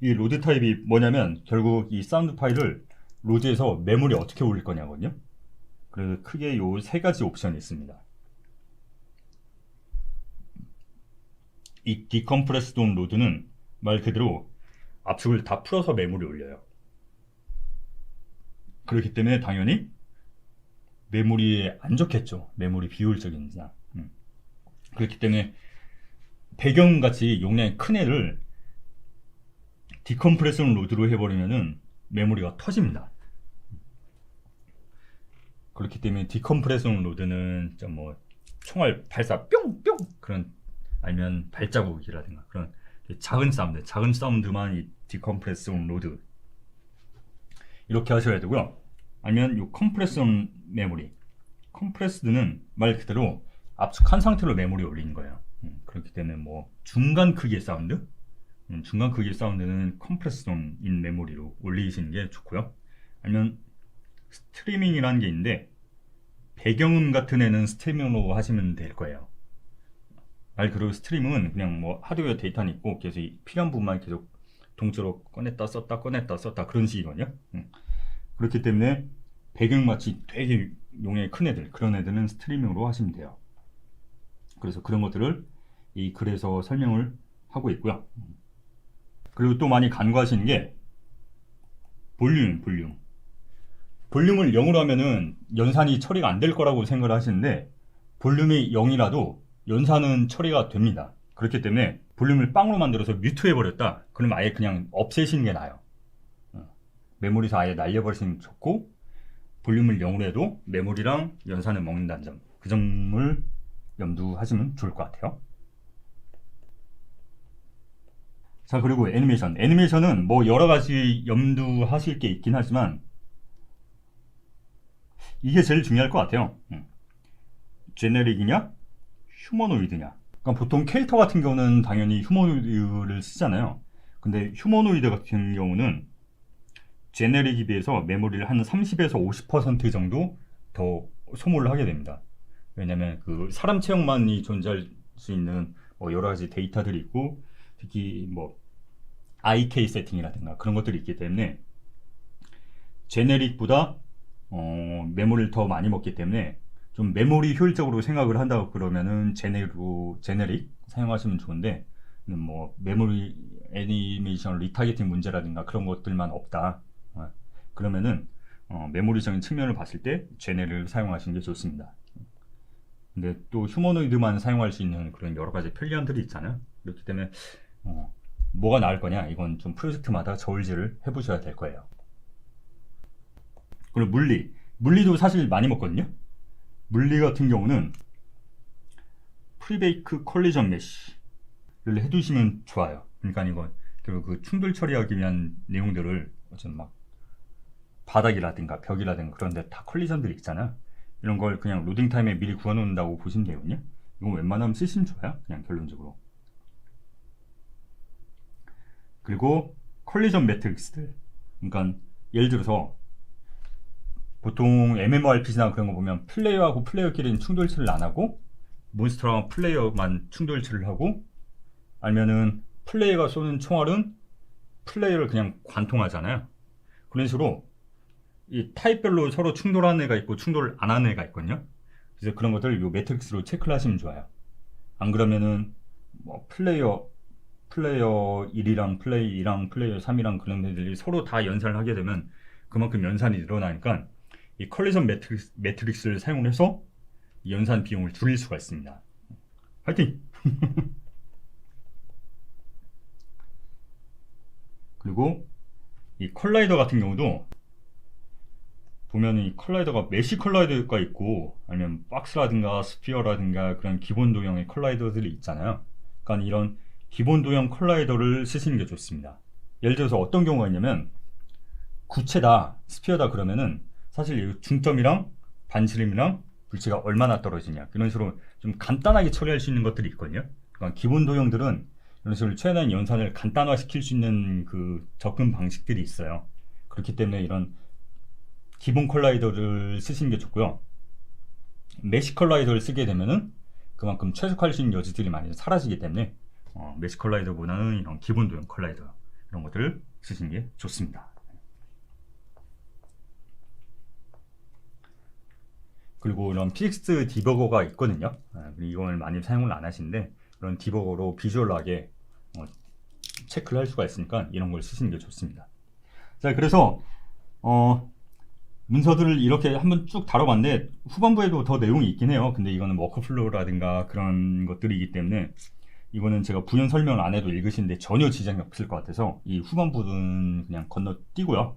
이 로드 타입이 뭐냐면 결국 이 사운드 파일을 로드에서 메모리에 어떻게 올릴 거냐거든요. 그래서 크게 요 세 가지 옵션이 있습니다. 이 디컴프레스드 온 로드는 말 그대로 압축을 다 풀어서 메모리에 올려요. 그렇기 때문에 당연히 메모리에 안 좋겠죠. 메모리 비효율적인지나. 그렇기 때문에 배경같이 용량이 큰 애를 디컴프레션 로드로 해버리면은 메모리가 터집니다. 그렇기 때문에 디컴프레션 로드는 좀 뭐 총알 발사 뿅뿅 그런, 아니면 발자국이라든가 그런 작은 사운드만 이 디컴프레션 로드 이렇게 하셔야 되고요. 아니면 이 컴프레션 메모리, 컴프레스드는 말 그대로 압축한 상태로 메모리에 올리는 거예요. 그렇기 때문에 뭐 중간 크기의 사운드는 컴프레션인 메모리로 올리시는 게 좋고요. 아니면 스트리밍이라는 게 있는데 배경음 같은 애는 스트리밍으로 하시면 될 거예요. 말 그대로 스트리밍은 그냥 뭐 하드웨어 데이터는 있고 계속 필요한 부분만 계속 동조로 꺼냈다 썼다 그런 식이거든요. 그렇기 때문에 배경같이 되게 용량이 큰 애들, 그런 애들은 스트리밍으로 하시면 돼요. 그래서 그런 것들을 이 글에서 설명을 하고 있고요. 그리고 또 많이 간과하시는 게 볼륨을 0으로 하면은 연산이 처리가 안 될 거라고 생각을 하시는데, 볼륨이 0이라도 연산은 처리가 됩니다. 그렇기 때문에 볼륨을 빵으로 만들어서 뮤트 해버렸다, 그러면 아예 그냥 없애시는 게 나아요. 메모리에서 아예 날려버리시는 게 좋고, 볼륨을 0으로 해도 메모리랑 연산을 먹는다는 점, 그 점을 염두하시면 좋을 것 같아요. 자, 그리고 애니메이션은 뭐 여러가지 염두하실 게 있긴 하지만 이게 제일 중요할 것 같아요. 제네릭이냐 휴머노이드냐. 그러니까 보통 캐릭터 같은 경우는 당연히 휴머노이드를 쓰잖아요. 근데 휴머노이드 같은 경우는 제네릭에 비해서 메모리를 한 30에서 50% 정도 더 소모를 하게 됩니다. 왜냐면 그 사람 체형만이 존재할 수 있는 뭐 여러 가지 데이터들이 있고, 특히 뭐 IK 세팅이라든가 그런 것들이 있기 때문에 제네릭보다 메모리를 더 많이 먹기 때문에 좀 메모리 효율적으로 생각을 한다고 그러면은 제네릭 사용하시면 좋은데, 뭐 메모리 애니메이션 리타겟팅 문제라든가 그런 것들만 없다, 그러면은 메모리적인 측면을 봤을 때 제네릭을 사용하시는 게 좋습니다. 근데 또 휴머노이드만 사용할 수 있는 그런 여러 가지 편리함들이 있잖아요. 그렇기 때문에 뭐가 나을 거냐, 이건 좀 프로젝트마다 저울질을 해보셔야 될 거예요. 그리고 물리도 사실 많이 먹거든요. 물리 같은 경우는 프리베이크 컬리전 메쉬를 해두시면 좋아요. 그러니까 이건 그 충돌 처리하기 위한 내용들을 어쨌든 막 바닥이라든가 벽이라든가 그런 데 다 컬리전들이 있잖아요. 이런 걸 그냥 로딩 타임에 미리 구워놓는다고 보시면 되거든요. 이건 웬만하면 쓰시면 좋아요, 그냥 결론적으로. 그리고 컬리전 매트릭스들, 그러니까 예를 들어서 보통 MMORPG나 그런 거 보면 플레이어하고 플레이어끼리는 충돌 처리를 안 하고 몬스터랑 플레이어만 충돌 처리를 하고, 아니면은 플레이어가 쏘는 총알은 플레이어를 그냥 관통하잖아요. 그런 식으로 이 타입별로 서로 충돌하는 애가 있고 충돌 안 하는 애가 있거든요. 그래서 그런 것들 이 매트릭스로 체크를 하시면 좋아요. 안 그러면은 뭐 플레이어 1이랑 플레이어 2랑 플레이어 3이랑 그런 애들이 서로 다 연산을 하게 되면 그만큼 연산이 늘어나니까 이 컬리전 매트릭스를 사용해서 연산 비용을 줄일 수가 있습니다. 화이팅! 그리고 이 컬라이더 같은 경우도 보면 이 컬라이더가 메쉬 컬라이더가 있고, 아니면 박스라든가 스피어라든가 그런 기본 도형의 컬라이더들이 있잖아요. 그러니까 이런 기본 도형 컬라이더를 쓰시는 게 좋습니다. 예를 들어서 어떤 경우가 있냐면 구체다, 스피어다 그러면은 사실 이 중점이랑 반지름이랑 불치가 얼마나 떨어지냐, 그런 식으로 좀 간단하게 처리할 수 있는 것들이 있거든요. 그러니까 기본 도형들은 이런 식으로 최대한 연산을 간단화시킬 수 있는 그 접근 방식들이 있어요. 그렇기 때문에 이런 기본 컬라이더를 쓰시는 게 좋고요. 메시 컬라이더를 쓰게 되면은 그만큼 최적화할 수 있는 여지들이 많이 사라지기 때문에 메시 컬라이더보다는 이런 기본 도형 컬라이더 이런 것들을 쓰시는 게 좋습니다. 그리고 이런 피직스 디버거가 있거든요. 이걸 많이 사용을 안 하시는데 이런 디버거로 비주얼하게 체크를 할 수가 있으니까 이런 걸 쓰시는 게 좋습니다. 자, 그래서 문서들을 이렇게 한번 쭉 다뤄봤는데 후반부에도 더 내용이 있긴 해요. 근데 이거는 워크플로우라든가 그런 것들이기 때문에 이거는 제가 부연 설명을 안 해도 읽으시는데 전혀 지장이 없을 것 같아서 이 후반부는 그냥 건너뛰고요.